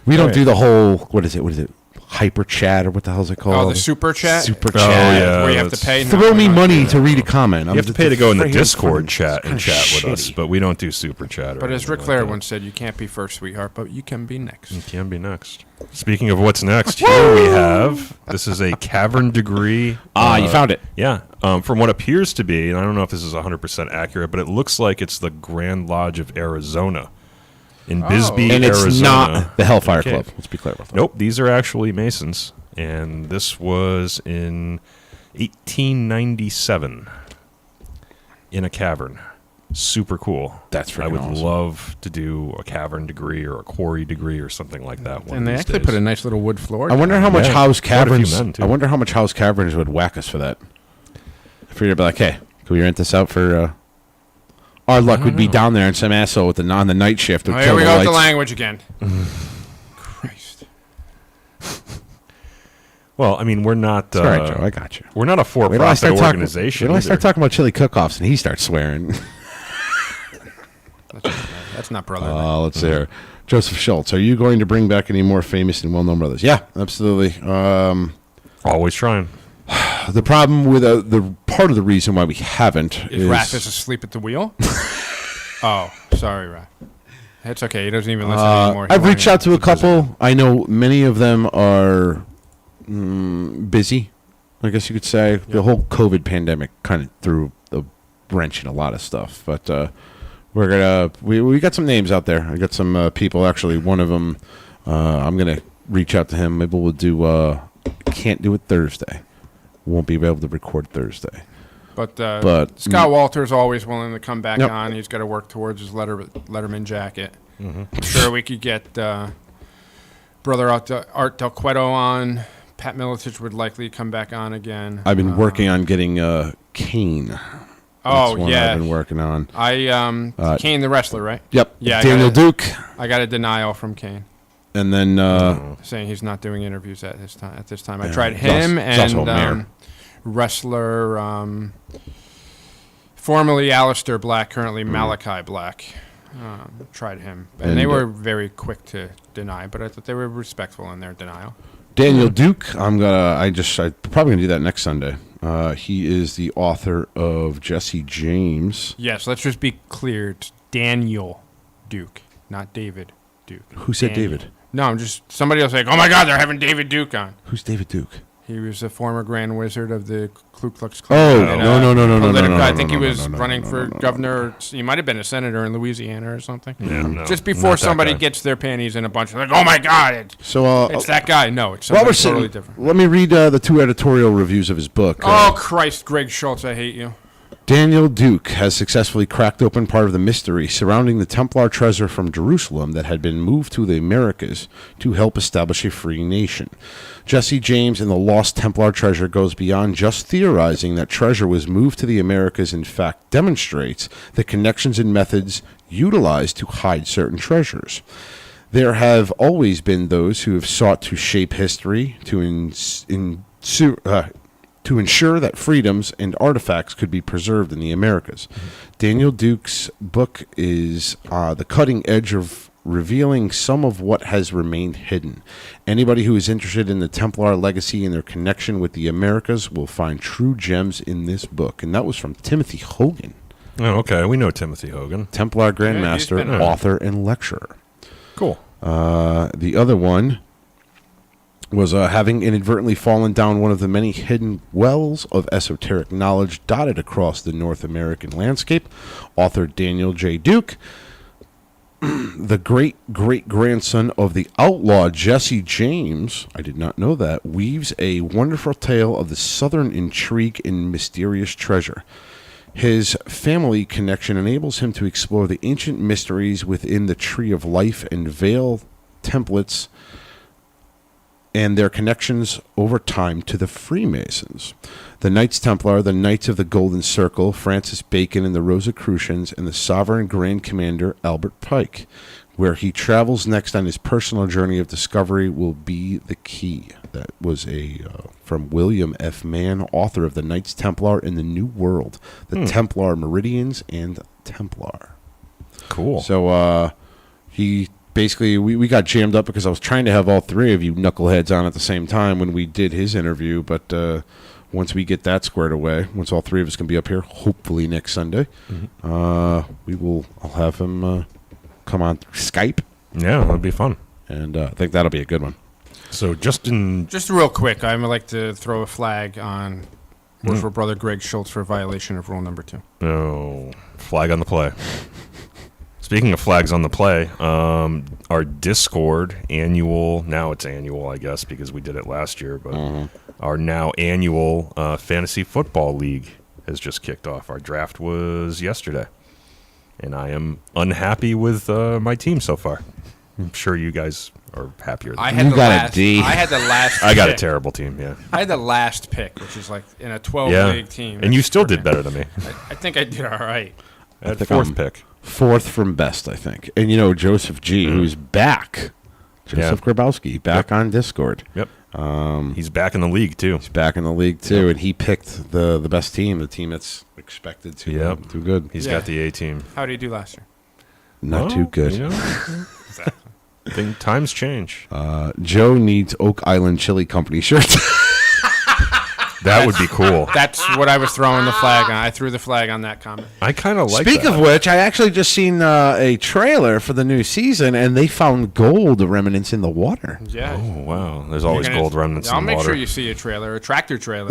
We don't Right. do the whole, what is it? Hyper chat, or what the hell is it called? Oh, the super chat? Super Oh, chat. yeah. Where you have to that's- pay? No, Throw we me don't money do that. to read a comment. You have to pay to go in the Friggin' Discord fucking- chat and it's chat kinda with us, shitty. but we don't do super chat. But as Ric Flair once said, you can't be first, sweetheart, but you can be next. You can be next. Speaking of what's next, here we have, this is a cavern degree. You found it. Yeah. From what appears to be, and I don't know if this is 100% accurate, but it looks like it's the Grand Lodge of Arizona in Bisbee, And it's Arizona. not the Hellfire Okay. Club. Let's be clear about that. Nope, these are actually Masons, and this was in 1897 in a cavern. Super cool. That's freaking I would awesome. love to do a cavern degree or a quarry degree or something like that. One And they of these actually days. put a nice little wood floor. I wonder how much Yeah, House quite a few Caverns. men, too. I wonder how much House Caverns would whack us for that. I figured I'd be like, hey, can we rent this out for? Our luck would be down there, and some asshole with on the night shift would Oh, kill here we the go with lights. the language again. Christ. Well, I mean, we're not. All right, Joe, I got you. We're not a Wait till I for-profit start talking- organization. wait till I start either. talking about chili cook-offs, and he starts swearing. That's not brotherly. Let's see here. Joseph Schultz, are you going to bring back any more famous and well-known brothers? Yeah, absolutely. Always trying. The problem with the part of the reason why we haven't Is Raph is asleep at the wheel? Oh, sorry, Raph. It's okay. He doesn't even listen anymore. I've reached out to a couple. I know many of them are busy, I guess you could say. Yep. The whole COVID pandemic kind of threw a wrench in a lot of stuff. But we got some names out there. I got some people. Actually, one of them, I'm going to reach out to him. Maybe we'll do, can't do it Thursday. Won't be able to record Thursday. But Scott Walter's always willing to come back on. He's got to work towards his Letterman jacket. Mm-hmm. I'm sure we could get Brother Art Del Cueto on. Pat Miletich would likely come back on again. I've been working on getting Kane. That's one I've been working on. Kane the wrestler, right? Yep. Yeah. Daniel Duke. I got a denial from Kane. And then saying he's not doing interviews at this time. I tried him and wrestler, formerly Alistair Black, currently Malachi Black. Tried him, and they were very quick to deny, but I thought they were respectful in their denial. Daniel Duke, I'm probably gonna do that next Sunday. He is the author of Jesse James. Yes, let's just be clear. It's Daniel Duke, not David Duke. Who said David? No, I'm just somebody else like, oh my God, they're having David Duke on. Who's David Duke? He was a former Grand Wizard of the Ku Klux Klan. Oh, no. I think he was running for governor. He might have been a senator in Louisiana or something. Yeah, no, just before somebody gets their panties in a bunch, like, oh my God, it's that guy. No, it's something totally different. Let me read the 2 editorial reviews of his book. Oh, Christ, Greg Schultz, I hate you. Daniel Duke has successfully cracked open part of the mystery surrounding the Templar treasure from Jerusalem that had been moved to the Americas to help establish a free nation. Jesse James and the Lost Templar treasure goes beyond just theorizing that treasure was moved to the Americas, in fact demonstrates the connections and methods utilized to hide certain treasures. There have always been those who have sought to shape history to ensure that freedoms and artifacts could be preserved in the Americas. Mm-hmm. Daniel Duke's book is the cutting edge of revealing some of what has remained hidden. Anybody who is interested in the Templar legacy and their connection with the Americas will find true gems in this book. And that was from Timothy Hogan. Oh, okay. We know Timothy Hogan. Templar Grandmaster, author, and lecturer. Cool. The other one was having inadvertently fallen down one of the many hidden wells of esoteric knowledge dotted across the North American landscape. Author Daniel J. Duke, the great-great-grandson of the outlaw Jesse James, I did not know that, weaves a wonderful tale of the Southern intrigue and mysterious treasure. His family connection enables him to explore the ancient mysteries within the Tree of Life and veil templates and their connections over time to the Freemasons. The Knights Templar, the Knights of the Golden Circle, Francis Bacon and the Rosicrucians, and the Sovereign Grand Commander Albert Pike. Where he travels next on his personal journey of discovery will be the key. That was from William F. Mann, author of the Knights Templar in the New World, the Templar Meridians, and Templar. Cool. So he... Basically, we got jammed up because I was trying to have all three of you knuckleheads on at the same time when we did his interview. But once we get that squared away, once all three of us can be up here, hopefully next Sunday, I'll have him come on through Skype. Yeah, that'd be fun. And I think that'll be a good one. So just real quick, I would like to throw a flag on Worshipful Brother Greg Schultz for violation of rule number 2. No, flag on the play. Speaking of flags on the play, our Discord now it's annual, I guess, because we did it last year, but our now annual Fantasy Football League has just kicked off. Our draft was yesterday, and I am unhappy with my team so far. I'm sure you guys are happier than I had the last I got a terrible team, yeah. I had the last pick, which is like in a 12-league team. And you still did better than me. I think I did all right. I had fourth pick. Fourth from best, I think. And, Joseph G., who's back. Joseph Grabowski, back on Discord. Yep. He's back in the league, too. He's back in the league, too. And he picked the best team, the team that's expected to do good. He's got the A team. How did he do last year? Not too good. Exactly. I think times change. Joe needs Oak Island Chili Company shirts. That would be cool. That's what I was throwing the flag on. I threw the flag on that comment. I kind of like Speak that. of which, I actually just seen a trailer for the new season, and they found gold remnants in the water. Yeah. Oh, wow. There's always You're gonna- gold remnants I'll in make water. sure you see a trailer, a tractor trailer.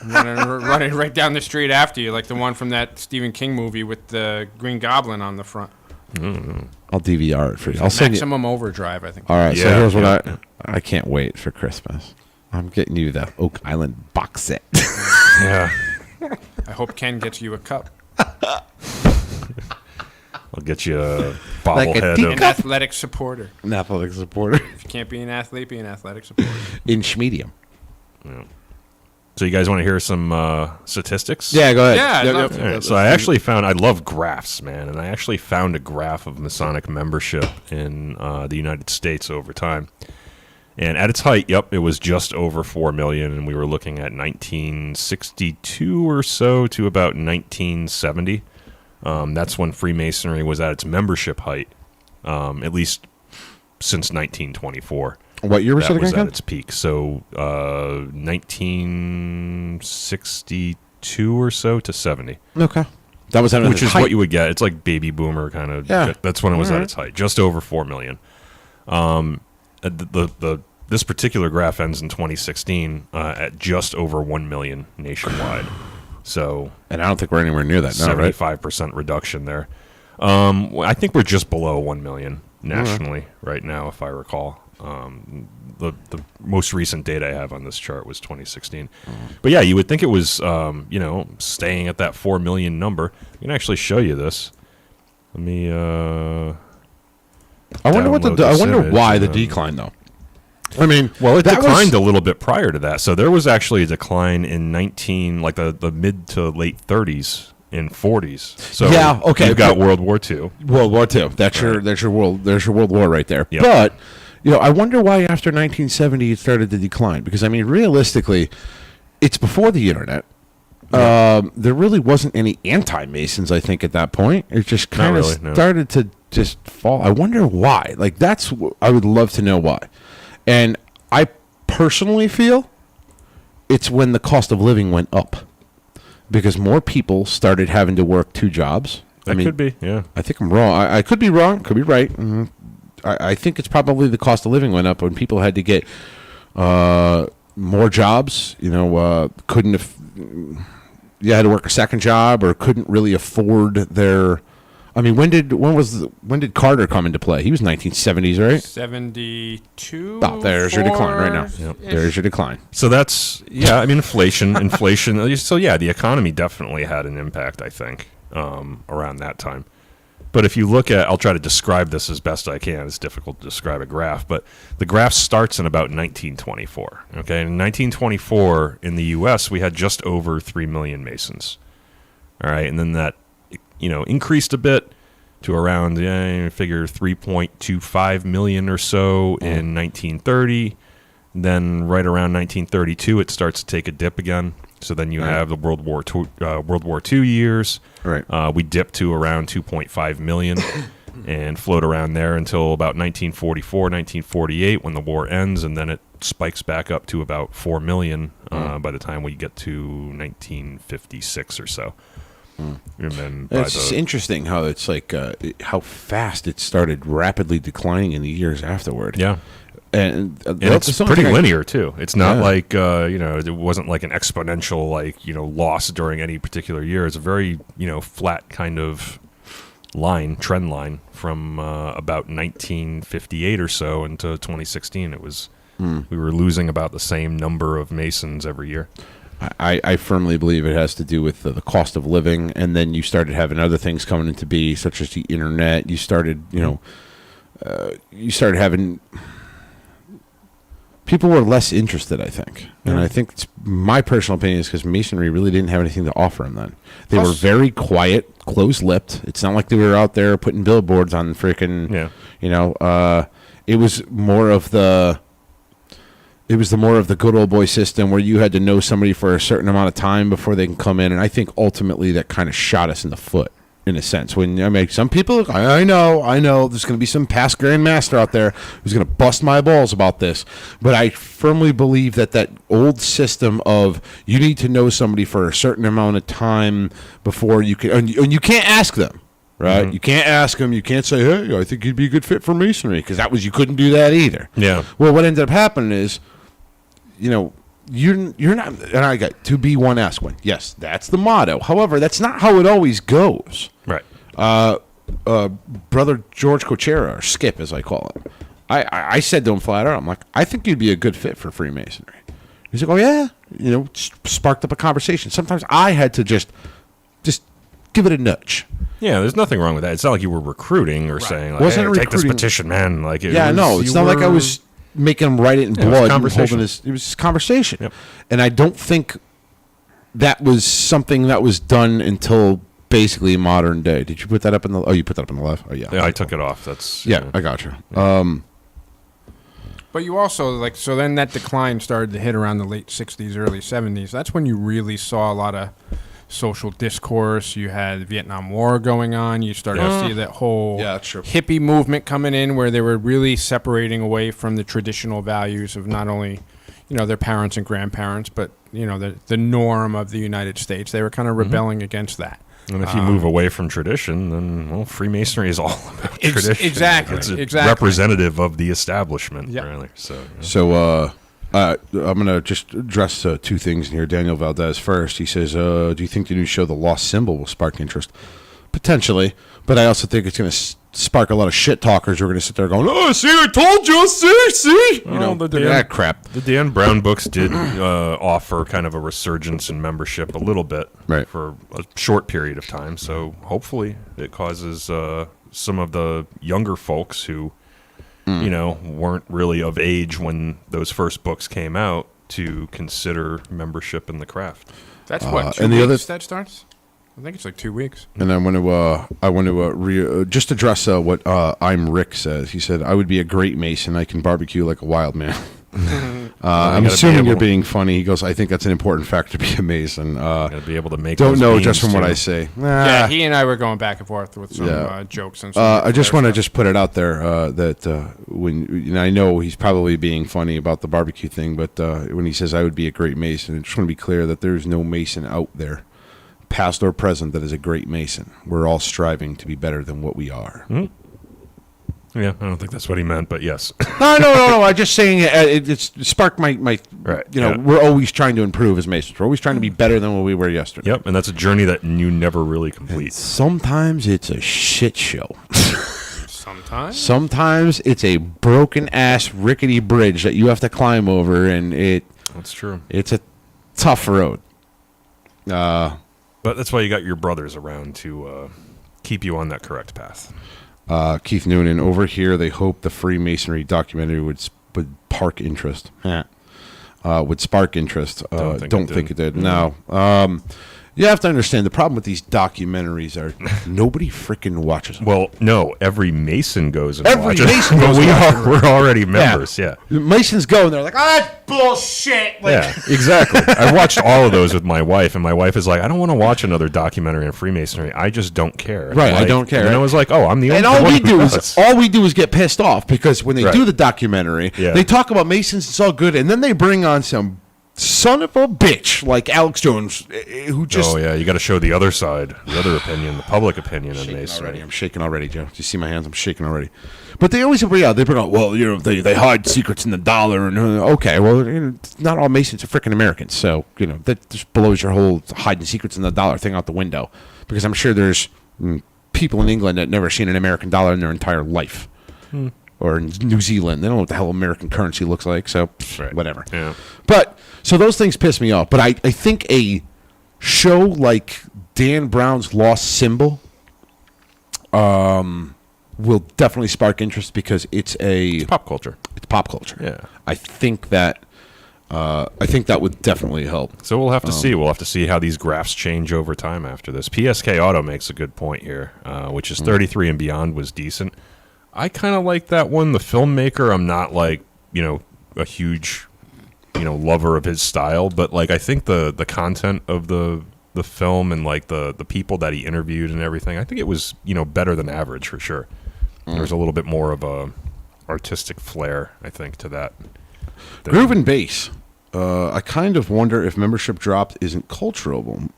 running right down the street after you, like the one from that Stephen King movie with the Green Goblin on the front. I'll DVR it for you. I'll send you. Maximum Overdrive, I think. All right, so Yeah, here's what yeah. I can't wait for Christmas. I'm getting you the Oak Island box set. Yeah. I hope Ken gets you a cup. I'll get you a Like a bobblehead teacup? An of... athletic supporter. An athletic supporter. If you can't be an athlete, be an athletic supporter. Inch medium. So you guys want to hear some statistics? Yeah, go ahead. Yeah, I'd love to. All right, so I actually found, I love graphs, man, and I actually found a graph of Masonic membership in the United States over time. And at its height, it was just over 4 million, and we were looking at 1962 or so to about 1970. That's when Freemasonry was at its membership height, at least since 1924. What year was That it was again? at its peak. So 1962 or so to 70. Okay. That was Which is what you would get. It's like baby boomer kind of. Yeah. That's when it was All at right. its height, just over 4 million. This particular graph ends in 2016 at just over 1 million nationwide. So And I don't think we're anywhere near that now, right? 75% reduction there. I think we're just below 1 million nationally right now, if I recall. The most recent data I have on this chart was 2016. But yeah, you would think it was staying at that 4 million number. I can actually show you this. Let me I wonder download this image, why the decline though. I mean, well, it that was- declined a little bit prior to that. So there was actually a decline in the mid to late 30s and 40s. So Yeah, okay, you've got but- World War II. World War II. There's your World War right there. Yep. But I wonder why after 1970 it started to decline. Because I mean, realistically, it's before the internet. There really wasn't any anti-Masons, I think, at that point. It just kind of really, no. started to just fall. I wonder why. Like I would love to know why. And I personally feel it's when the cost of living went up. Because more people started having to work 2 jobs. That could be, yeah. I think I'm wrong. I could be wrong. Could be right. I think it's probably the cost of living went up when people had to get more jobs. Couldn't have. You had to work a second job or couldn't really afford their. I mean, when did Carter come into play? He was 1970s, right? 72. Oh, there's your decline right now. Yep. There's your decline. So that's, I mean, inflation. So yeah, the economy definitely had an impact, I think, around that time. But if you look at, I'll try to describe this as best I can. It's difficult to describe a graph, but the graph starts in about 1924. Okay, in 1924 in the U.S. we had just over 3 million Masons. All right, and then that increased a bit to around figure 3.25 million or so in 1930. Then right around 1932 it starts to take a dip again. So then you have the World War II years. Right. We dipped to around 2.5 million and float around there until about 1944, 1948 when the war ends, and then it spikes back up to about 4 million by the time we get to 1956 or so. And then It's just interesting how it's like how fast it started rapidly declining in the years afterward. yeah. And And it's pretty linear too. It's not Yeah. like it wasn't like an exponential loss during any particular year. It's a very flat kind of trend line from about 1958 or so into 2016. It was we were losing about the same number of Masons every year. I firmly believe it has to do with the cost of living, and then you started having other things coming into be, such as the internet. You started, having people were less interested, I think, and I think my personal opinion is because Masonry really didn't have anything to offer them then. They were very quiet, close-lipped. It's not like they were out there putting billboards on freaking. Yeah. It was more of the. It was the more of the good old boy system where you had to know somebody for a certain amount of time before they can come in, and I think ultimately that kind of shot us in the foot. in a sense. When I mean, some people, I know, there's going to be some past grandmaster out there who's going to bust my balls about this, but I firmly believe that old system of you need to know somebody for a certain amount of time before you can, and you can't ask them. Right, you can't ask them. You can't say, "Hey, I think you'd be a good fit for masonry," because you couldn't do that either. Yeah. Well, what ended up happening is, you're not, and I got to be one, ask one. Yes, that's the motto. However, that's not how it always goes. Right. Brother George Cochera, or Skip as I call him, I said to him flat out, I'm like, I think you'd be a good fit for Freemasonry. He's like, oh yeah, sparked up a conversation. Sometimes I had to just give it a nudge. Yeah, there's nothing wrong with that. It's not like you were recruiting or saying, like, Wasn't hey, take this recruiting. petition, man. Like, It's not like I was making him write it in blood. It was conversation. It was conversation. Yep. And I don't think that was something that was done until basically modern day. Did you put that up in the? Oh, you put that up in the live. Oh, yeah. Yeah, I took it off. That's Yeah, I got you. But you also, so then that decline started to hit around the late 60s, early 70s. That's when you really saw a lot of social discourse. You had the Vietnam War going on. You started to see that whole hippie movement coming in where they were really separating away from the traditional values of not only, their parents and grandparents, but, the norm of the United States. They were kind of rebelling against that. And if you move away from tradition, then, well, Freemasonry is all about tradition. Exactly. It's representative of the establishment, really. So I'm going to just address two things in here. Daniel Valdez first. He says, do you think the new show, The Lost Symbol, will spark interest? Potentially. But I also think it's going to spark a lot of shit talkers who are going to sit there going, oh, see, I told you, see. That crap. The Dan Brown books did offer kind of a resurgence in membership a little bit for a short period of time. So hopefully it causes some of the younger folks who, weren't really of age when those first books came out to consider membership in the craft. That's what, 2 weeks that starts? I think it's like 2 weeks. And I want to just address what I'm Rick says. He said, I would be a great Mason. I can barbecue like a wild man. I'm assuming you're being funny. He goes, I think that's an important factor to be a Mason. Gotta be able to make don't know just from too. what I say. Yeah, he and I were going back and forth with some jokes and stuff. I just want to just put it out there that when I know he's probably being funny about the barbecue thing, but when he says I would be a great Mason, I just want to be clear that there's no Mason out there, past or present, that is a great Mason. We're all striving to be better than what we are. Mm-hmm. Yeah, I don't think that's what he meant, but yes. No. I'm just saying it sparked my right. We're always trying to improve as Masons. We're always trying to be better than what we were yesterday. Yep, and that's a journey that you never really complete. And sometimes it's a shit show. Sometimes it's a broken-ass rickety bridge that you have to climb over, and that's true. It's a tough road. But that's why you got your brothers around to keep you on that correct path. Keith Noonan, over here, they hope the Freemasonry documentary would spark interest. Would spark interest. Don't think it did. No. You have to understand the problem with these documentaries are nobody freaking watches them. Well, no, every Mason goes and Every watches. Mason goes and watches. We're already members, yeah. Masons go and they're like, that's bullshit. Yeah, exactly. I watched all of those with my wife, and my wife is like, I don't want to watch another documentary on Freemasonry. I just don't care. And right, I don't care. And I was like, oh, I'm the only one. And all we do is get pissed off because when they do the documentary, they talk about Masons, it's all good, and then they bring on some son of a bitch like Alex Jones, who just... Oh, yeah, you got to show the other side, the other opinion, the public opinion on Masonry. I'm shaking already, Joe. Do you see my hands? I'm shaking already. But they always bring out, well, they hide secrets in the dollar. And okay, well, not all Masons are freaking Americans. So, that just blows your whole hiding secrets in the dollar thing out the window. Because I'm sure there's people in England that never seen an American dollar in their entire life. Or in New Zealand. They don't know what the hell American currency looks like. So, whatever. Yeah. But... So those things piss me off, but I think a show like Dan Brown's Lost Symbol will definitely spark interest because it's pop culture. It's pop culture. Yeah, I think that would definitely help. So we'll have to see. We'll have to see how these graphs change over time after this. PSK Auto makes a good point here, which is 33 and beyond was decent. I kind of like that one. The filmmaker, I'm not like a huge lover of his style, but like I think the content of the the film and like the people that he interviewed and everything, I think it was, better than average for sure. There's a little bit more of a artistic flair, I think, to that. Groove and bass. I kind of wonder if membership drop isn't cultural.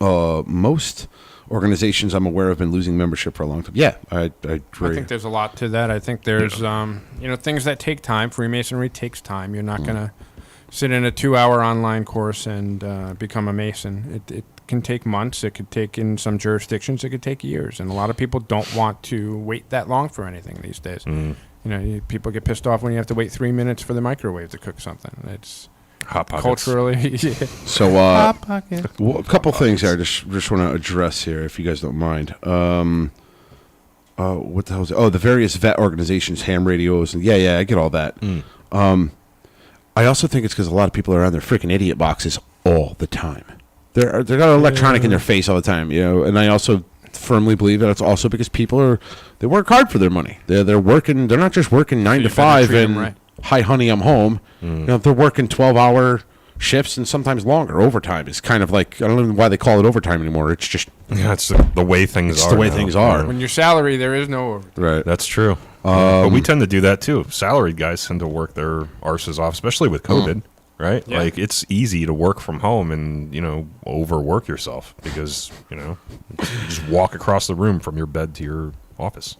Most organizations I'm aware of have been losing membership for a long time. Yeah, I agree. I think there's a lot to that. I think there's, things that take time. Freemasonry takes time. You're not going to sit in a 2-hour online course and become a Mason. It can take months. It could take, in some jurisdictions, it could take years. And a lot of people don't want to wait that long for anything these days. People get pissed off when you have to wait 3 minutes for the microwave to cook something. It's Hot Pockets. culturally. So, Hot Pocket. a couple things I just want to address here, if you guys don't mind. What the hell is it? Oh, the various vet organizations, ham radios, and I get all that. I also think it's because a lot of people are on their freaking idiot boxes all the time. They're got electronic in their face all the time, And I also firmly believe that it's also because people they work hard for their money. They're working. They're not just working 9 to 5 and hi honey, I'm home. They're working 12-hour shifts and sometimes longer. Overtime is kind of like, I don't know why they call it overtime anymore. It's just it's the way things are. the way now. things are. When you're salary, there is no overtime. Right. That's true. But we tend to do that too. Salaried guys tend to work their arses off, especially with COVID. Right? Yeah. Like, it's easy to work from home and, overwork yourself because, you just walk across the room from your bed to your office.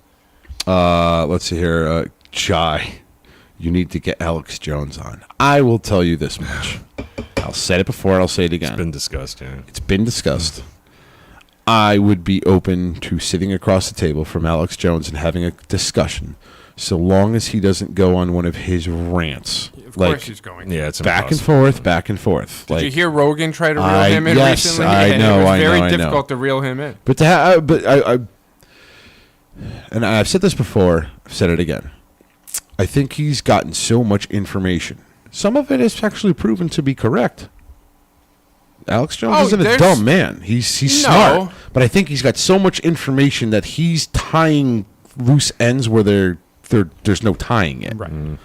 Let's see here. Jai, you need to get Alex Jones on. I will tell you this much. I'll say it before, I'll say it again. It's been discussed, yeah. It's been discussed. I would be open to sitting across the table from Alex Jones and having a discussion, so long as he doesn't go on one of his rants. Of course he's going. Yeah, it's back and impossible. forth, back and forth. Did you hear Rogan try to reel him in yes, recently? I know, It was I very know. difficult to reel him in. But and I've said this before, I've said it again. I think he's gotten so much information. Some of it is actually proven to be correct. Alex Jones isn't a dumb man. He's smart. But I think he's got so much information that he's tying loose ends where there's no tying it. Right.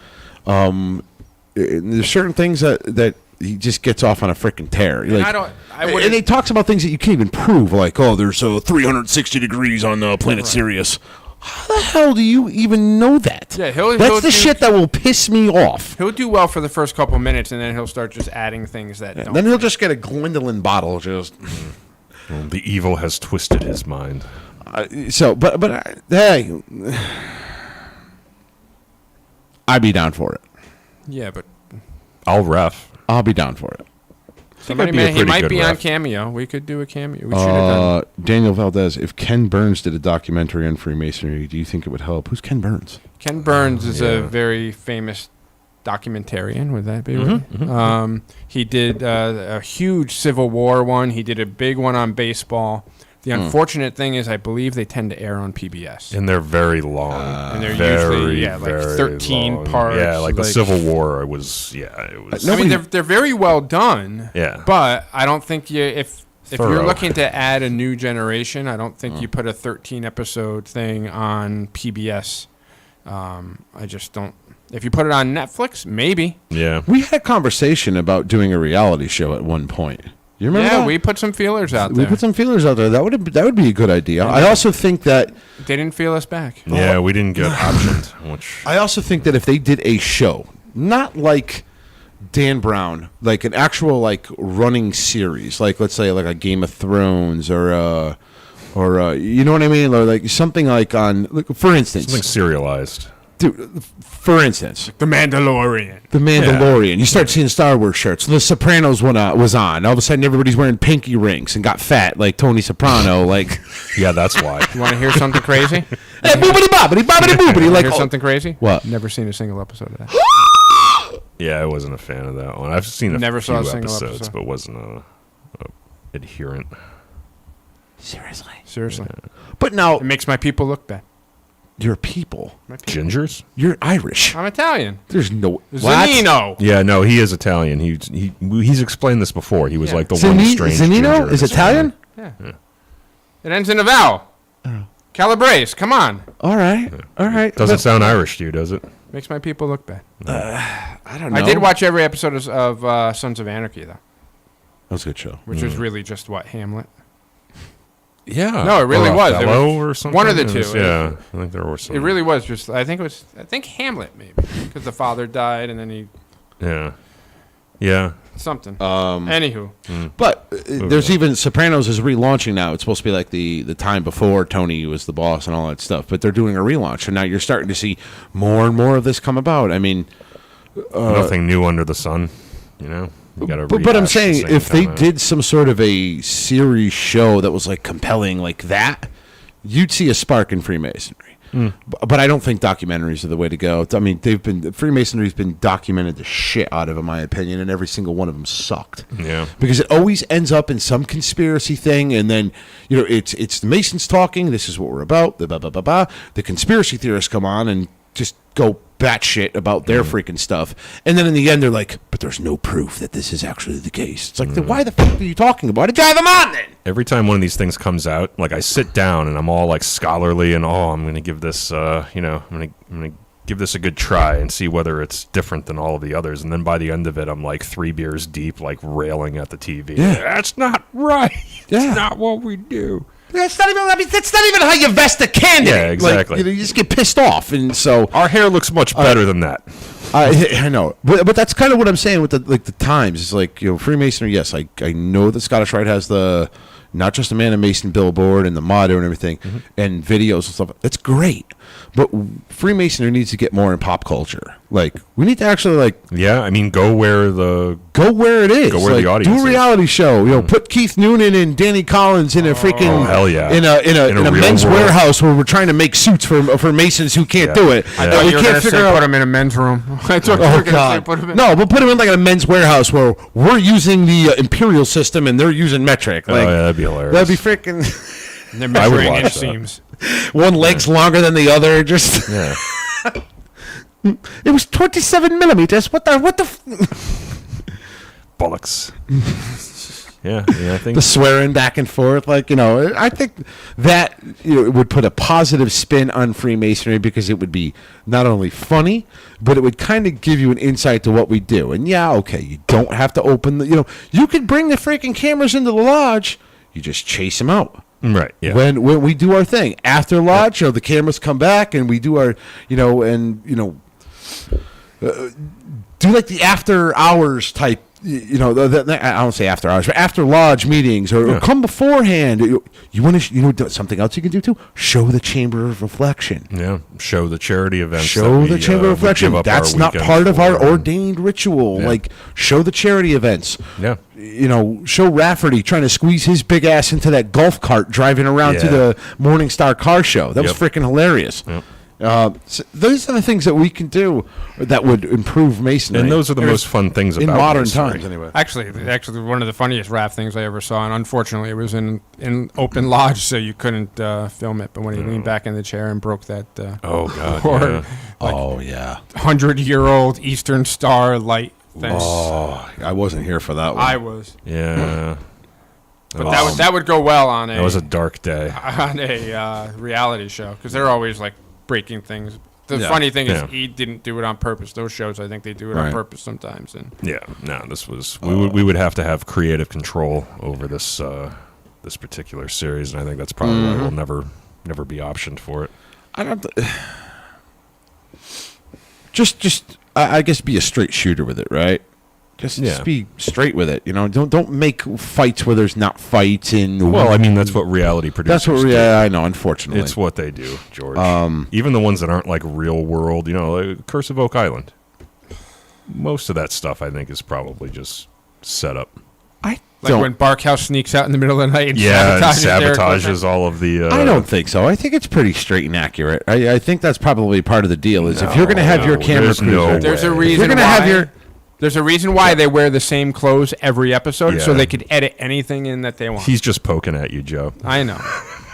There's certain things that he just gets off on a freaking tear. And he talks about things that you can't even prove, like, there's 360 degrees on planet Sirius. How the hell do you even know that? Yeah, that's the shit that will piss me off. He'll do well for the first couple minutes, and then he'll start just adding things that don't. Then he'll just get a Gwendolyn bottle, just. Well, the evil has twisted his mind. Hey, I'd be down for it. Yeah, but I'll ref. I'll be down for it. he pretty might good be on ref. Cameo. We could do a Cameo. We should have done. Daniel Valdez, if Ken Burns did a documentary on Freemasonry, do you think it would help? Who's Ken Burns? Ken Burns is a very famous documentarian. Would that be right? He did a huge Civil War one. He did a big one on baseball. The unfortunate thing is, I believe they tend to air on PBS. And they're very long. And they're very, usually, like very 13 long. parts. Yeah, like the Civil War was, it was. I mean, they're very well done. Yeah. But I don't think if Thorough. you're looking to add a new generation, I don't think you put a 13-episode thing on PBS. I just don't. If you put it on Netflix, maybe. Yeah. We had a conversation about doing a reality show at one point. You remember that? We put some feelers out there. We put some feelers out there. That would be a good idea. I also think that They didn't feel us back. Yeah, we didn't get optioned. Which I also think that if they did a show, not like Dan Brown, like an actual like running series, like let's say like a Game of Thrones or you know what I mean, or like something like on, like, for instance, something serialized. dude, for instance, The Mandalorian. The Mandalorian. You start seeing Star Wars shirts. The Sopranos was on. All of a sudden, everybody's wearing pinky rings and got fat like Tony Soprano. Like, Yeah, that's why. You want to hear something crazy? hey, boobity bobbity bobbity boobity. Like, Hear something crazy? What? Never seen a single episode of that. Yeah, I wasn't a fan of that one. I've seen Never few saw a single episodes, episode. but wasn't a adherent. Seriously. But now It makes my people look bad. you're people. Gingers? You're Irish. I'm Italian. There's no what? Zanino. Yeah, no, he is Italian. He's explained this before. He was Yeah. like the one strange ginger Zanino in is his Italian. Yeah. It ends in a vowel. Calabrese. Come on. All right, all right. Doesn't But- sound Irish to you, does it? Makes my people look bad. I don't know. I did watch every episode of Sons of Anarchy, though, That was a good show. which was really just, Hamlet? Yeah. No, it really or was. It Othello was or something. one of the It two. was- yeah, I think there were some. It really was just. I think Hamlet maybe because the father died and then he Yeah. Yeah. something. Anywho, But there's even Sopranos is relaunching now. It's supposed to be like the time before Tony was the boss and all that stuff. But they're doing a relaunch, and now you're starting to see more and more of this come about. I mean, Nothing new under the sun. You know. You gotta but I'm rehash the saying same if they kinda- did some sort of a series show that was like compelling like that, you'd see a spark in Freemasonry. But I don't think documentaries are the way to go. I mean, Freemasonry's been documented the shit out of, in my opinion, and every single one of them sucked. Yeah. Because it always ends up in some conspiracy thing, and then it's the Masons talking. This is what we're about. Blah, blah, blah, blah, blah. The conspiracy theorists come on and just go batshit about their freaking stuff, and then in the end they're like, "But there's no proof that this is actually the case." It's like, then why the fuck are you talking about it? Drive them on then. Every time one of these things comes out, like I sit down and I'm all like scholarly and I'm going to give this, I'm going to give this a good try and see whether it's different than all of the others. And then by the end of it, I'm like 3 beers deep, like railing at the TV. Yeah. That's not right. Yeah. It's not what we do. That's not even how you vest a candidate. Yeah, exactly. Like, you just get pissed off, and so Our hair looks much better than that. I know, but that's kind of what I'm saying with the times. It's like, Freemasonry. Yes, I know that Scottish Rite has the not just the Man and Mason billboard and the motto and everything, and videos and stuff. That's great, but Freemasonry needs to get more in pop culture. Like, we need to actually Yeah, I mean, go where it is. Go where the audience do a is. reality show. Put Keith Noonan and Danny Collins in a freaking hell yeah. in a real men's world. warehouse where we're trying to make suits for Masons who can't do it. I Yeah. thought We you were can't going to figure say out. put him in a men's room. I thought you Oh were going to say God! put him in. No, but put them in like a men's warehouse where we're using the imperial system and they're using metric. Like, yeah, that'd be hilarious. that'd be freaking. They're I would measuring watch that. inseams. One leg's longer than the other. Just Yeah. it was 27 millimeters. What the? Bollocks. yeah, I think The swearing back and forth, I think that it would put a positive spin on Freemasonry because it would be not only funny, but it would kind of give you an insight to what we do. And yeah, okay, you don't have to open you could bring the freaking cameras into the lodge. You just chase them out. right. Yeah. When we do our thing after lodge, the cameras come back and we do our, do like the after hours type. I don't say after hours, but after lodge meetings, or come beforehand. You want to, something else you can do too. Show the Chamber of Reflection. Yeah, show the charity events. Show that the we, Chamber of we Reflection. give up That's our not weekends part of our for. ordained ritual. Yeah. Like, show the charity events. Yeah, Show Rafferty trying to squeeze his big ass into that golf cart driving around to Yeah. the Morningstar car show. That was Yep. freaking hilarious. Yep. So those are the things that we can do that would improve Masonry. and those are the most fun things in about modern Masonry. times, anyway. Actually, one of the funniest raft things I ever saw, and unfortunately, it was in open lodge, so you couldn't film it. But when he leaned back in the chair and broke that, Oh God. or yeah. Oh yeah. 100-year-old Eastern Star light thing. Oh, I wasn't here for that one. I was, Yeah. but that would go well on That was a dark day. on a reality show because they're always like breaking things. The Yeah. funny thing Yeah. is he didn't do it on purpose. Those shows, I think they do it on Right. purpose sometimes. And Yeah. No, this was we would have to have creative control over this this particular series, and I think that's probably why we'll never be optioned for it. I don't. Just I guess be a straight shooter with it, right? Just be straight with it. Don't make fights where there's not fights. And Well, I mean that's what reality producers. that's what. do. Yeah, I know. Unfortunately, It's what they do, George. Even the ones that aren't like real world, like Curse of Oak Island. Most of that stuff, I think, is probably just set up. I like don't. when Barkhouse sneaks out in the middle of the night and Yeah, and sabotages their equipment. sabotages all of the. I don't think so. I think it's pretty straight and accurate. I think that's probably part of the deal. Is if you're going to have your No, camera there's cruiser, no There's a way. if reason you're going to why. have your There's a reason why they wear the same clothes every episode, so Yeah. they could edit anything in that they want. He's just poking at you, Joe. I know,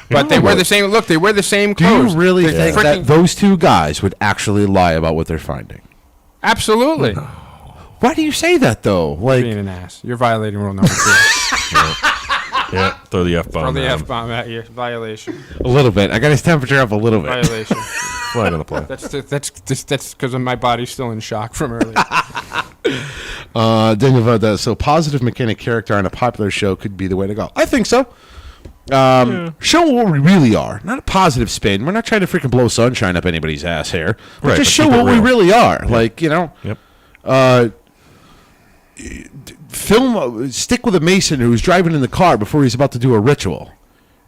but they wear the same. Look, they wear the same do clothes. you really They think that freaking- those two guys would actually lie about what they're finding? Absolutely. Why do you say that though? Like, Being an ass. You're violating rule number 2. Yeah, throw the F bomb. Throw the F-bomb at you. Violation. a little bit. I got his temperature up a little bit. Violation. Flag on the play. That's because of my body's still in shock from earlier. Daniel Voda, so positive mechanic character on a popular show could be the way to go. I think so. Show what we really are. Not a positive spin. We're not trying to freaking blow sunshine up anybody's ass here. But Right, just but show keep it what we real. really are. Like, you know, Yep. stick with a Mason who's driving in the car before he's about to do a ritual.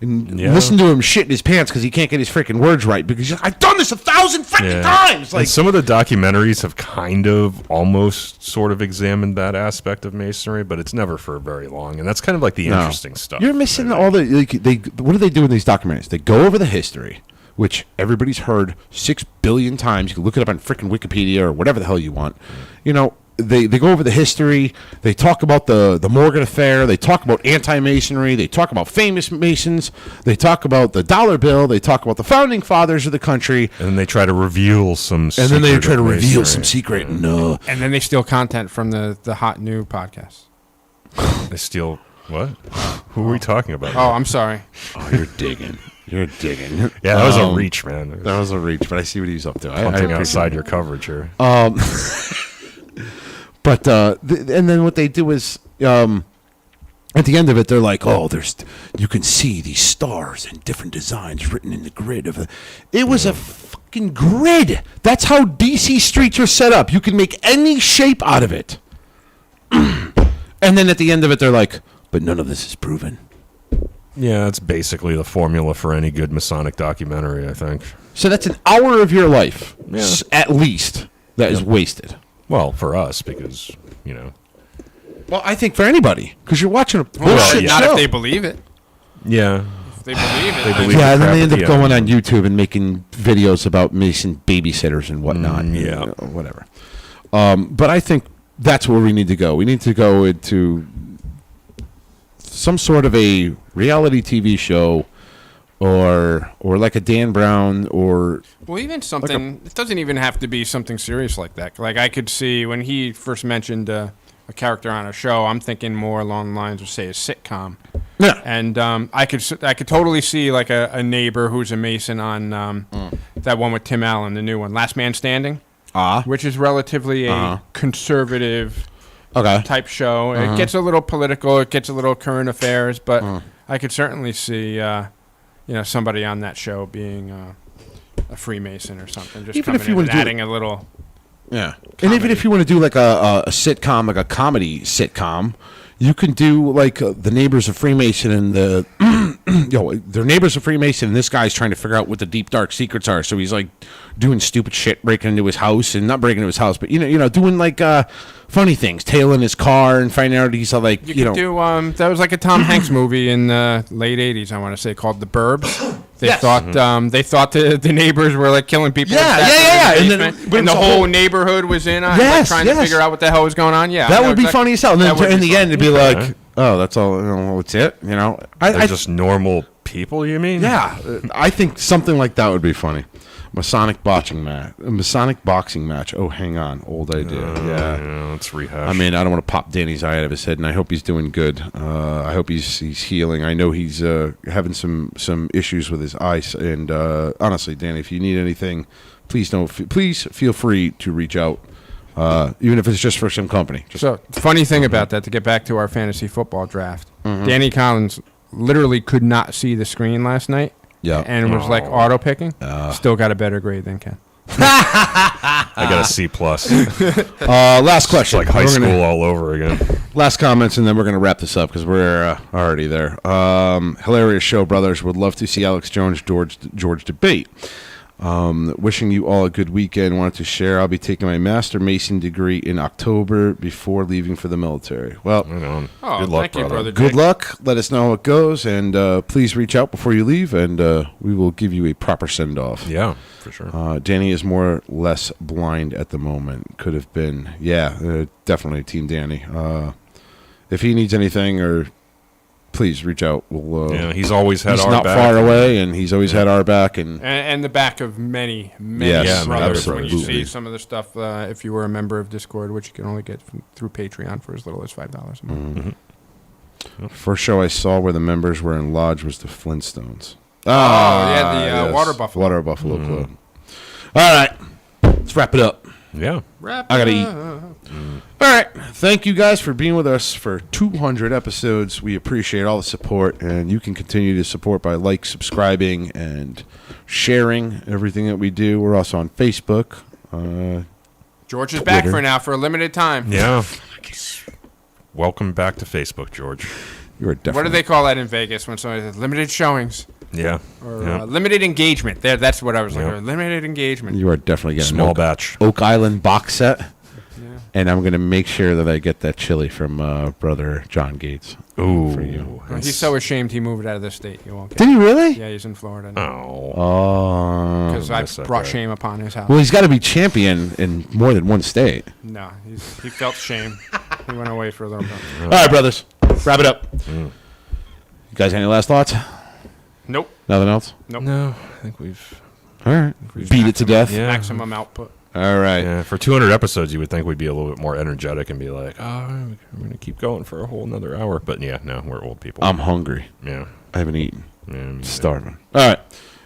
And Yeah. listen to him shit in his pants because he can't get his freaking words right. Because he's like, I've done this 1,000 freaking times. Like, And some of the documentaries have kind of almost sort of examined that aspect of Masonry, but it's never for very long. And that's kind of like the interesting stuff. You're missing all the. Like, what do they do in these documentaries? They go over the history, which everybody's heard 6 billion times. You can look it up on freaking Wikipedia or whatever the hell you want. You know, they go over the history. They talk about the Morgan affair. They talk about anti-Masonry. They talk about famous Masons. They talk about the dollar bill. They talk about the founding fathers of the country. And then they try to reveal some And then they secret try to of reveal Masonry. some secret. And And then they steal content from the hot new podcast. They steal what? Who are we talking about? Oh, I'm sorry. oh, you're digging. You're digging. Yeah, that was a reach, man. That was a reach, but I see what he's up to. I Punting appreciate outside it. your coverage here. But and then what they do is at the end of it, they're like, "Oh, you can see these stars and different designs written in the grid of It was a fucking grid. That's how DC streets are set up. You can make any shape out of it." And then at the end of it, they're like, "But none of this is proven." Yeah, that's basically the formula for any good Masonic documentary, I think. So that's an hour of your life, Yeah. at least, that is wasted. Well, for us, because, you know. Well, I think for anybody, because you're watching a Well, bullshit not show. if they believe it. Yeah. If they believe it. They then- believe Yeah, the and then crap they end at up the going end. on YouTube and making videos about Mason babysitters and whatnot. Yeah. you know, whatever. But I think that's where we need to go. We need to go into some sort of a reality TV show, or like a Dan Brown, or Well, even something, it doesn't even have to be something serious like that. Like, I could see when he first mentioned a character on a show, I'm thinking more along the lines of, say, a sitcom. yeah, And I could totally see, like, a neighbor who's a Mason on that one with Tim Allen, the new one, Last Man Standing, which is relatively a conservative okay, type show. It gets a little political, it gets a little current affairs, but I could certainly see somebody on that show being a Freemason or something, just Even coming if you in wanna and do- adding a little. yeah. And even if you want to do like a sitcom, like a comedy sitcom, you can do like the neighbors of Freemason and the their neighbors of Freemason, and this guy's trying to figure out what the deep dark secrets are. So he's like doing stupid shit, breaking into his house, and not breaking into his house, but doing like funny things, tailing his car and finding out he's like You could do that was like a Tom Hanks movie in the late '80s, I want to say, called The Burbs. They Yes. thought the neighbors were like killing people. Yeah, with yeah, tattoos in yeah. the And then- basement, but and it's the a whole whole- neighborhood was in on it, Yes, trying to yes. figure out what the hell was going on. Yeah, that I would be know funny as hell. And that then would in be the fun. end, it'd be like, oh, that's all. That's it. They're I just normal people, you mean? yeah, I think something like that would be funny. Masonic boxing match. Oh, hang on, old idea. Yeah. Let's rehash. I mean, I don't want to pop Danny's eye out of his head, and I hope he's doing good. I hope he's healing. I know he's having some issues with his eyes. And honestly, Danny, if you need anything, please feel free to reach out, even if it's just for some company. So, the funny thing about that, to get back to our fantasy football draft, Danny Collins literally could not see the screen last night. Yeah. And was like auto picking. Still got a better grade than Ken. I got a C+. Last question. Like high school all over again. Last comments, and then we're going to wrap this up because we're already there. Hilarious show, brothers. Would love to see Alex Jones George debate. Wishing you all a good weekend. Wanted to share. I'll be taking my Master Mason degree in October before leaving for the military. Well, Right on. Oh, Good luck, thank you, brother. good Jake. luck. Let us know how it goes, and please reach out before you leave, and we will give you a proper send off. Yeah, for sure. Danny is more or less blind at the moment. Could have been. Yeah, definitely Team Danny. If he needs anything, or please reach out. We'll, Yeah, he's always had he's our not back. far away, and he's always had our back. And the back of many Yes, brothers. When you absolutely. see some of the stuff, if you were a member of Discord, which you can only get through Patreon for as little as $5 a month. First show I saw where the members were in lodge was the Flintstones. Yeah, the Water Buffalo. Water Buffalo Club. All right, let's wrap it up. Yeah. Wrap I gotta it eat. up. All right. Thank you guys for being with us for 200 episodes. We appreciate all the support, and you can continue to support by subscribing, and sharing everything that we do. We're also on Facebook. George is back Twitter. for now for a limited time. Yeah. Welcome back to Facebook, George. You are definitely. What do they call that in Vegas when somebody says limited showings Yeah. or Yeah. limited engagement? That's what I was looking Yeah. for. Limited engagement. You are definitely getting Small an batch. Oak Island box set. Yeah. And I'm going to make sure that I get that chili from brother John Gates. Ooh. For you. Well, he's so ashamed he moved out of the state. You won't get Did he really? Yeah, he's in Florida now. Oh. Oh. Because miss I that brought guy. shame upon his house. Well, he's got to be champion in more than one state. No, he felt shame. He went away for a little bit. All right, brothers. Wrap it up. You guys, any last thoughts? Nope. Nothing else? Nope. No, I think we've. All right. Beat it to death. Yeah. Maximum output. All right. Yeah, for 200 episodes, you would think we'd be a little bit more energetic and be like, oh, I'm going to keep going for a whole another hour. But yeah, no, we're old people. I'm hungry. Yeah. I haven't eaten. Yeah, me Starving. All right.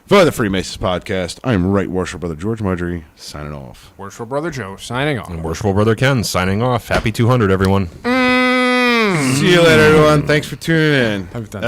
For the Freemasons podcast, I'm Right Worshipful Brother George Marjorie, signing off. Worshipful Brother Joe signing off. And Worshipful Brother Ken signing off. Happy 200, everyone. See you later, everyone. Thanks for tuning in. I've done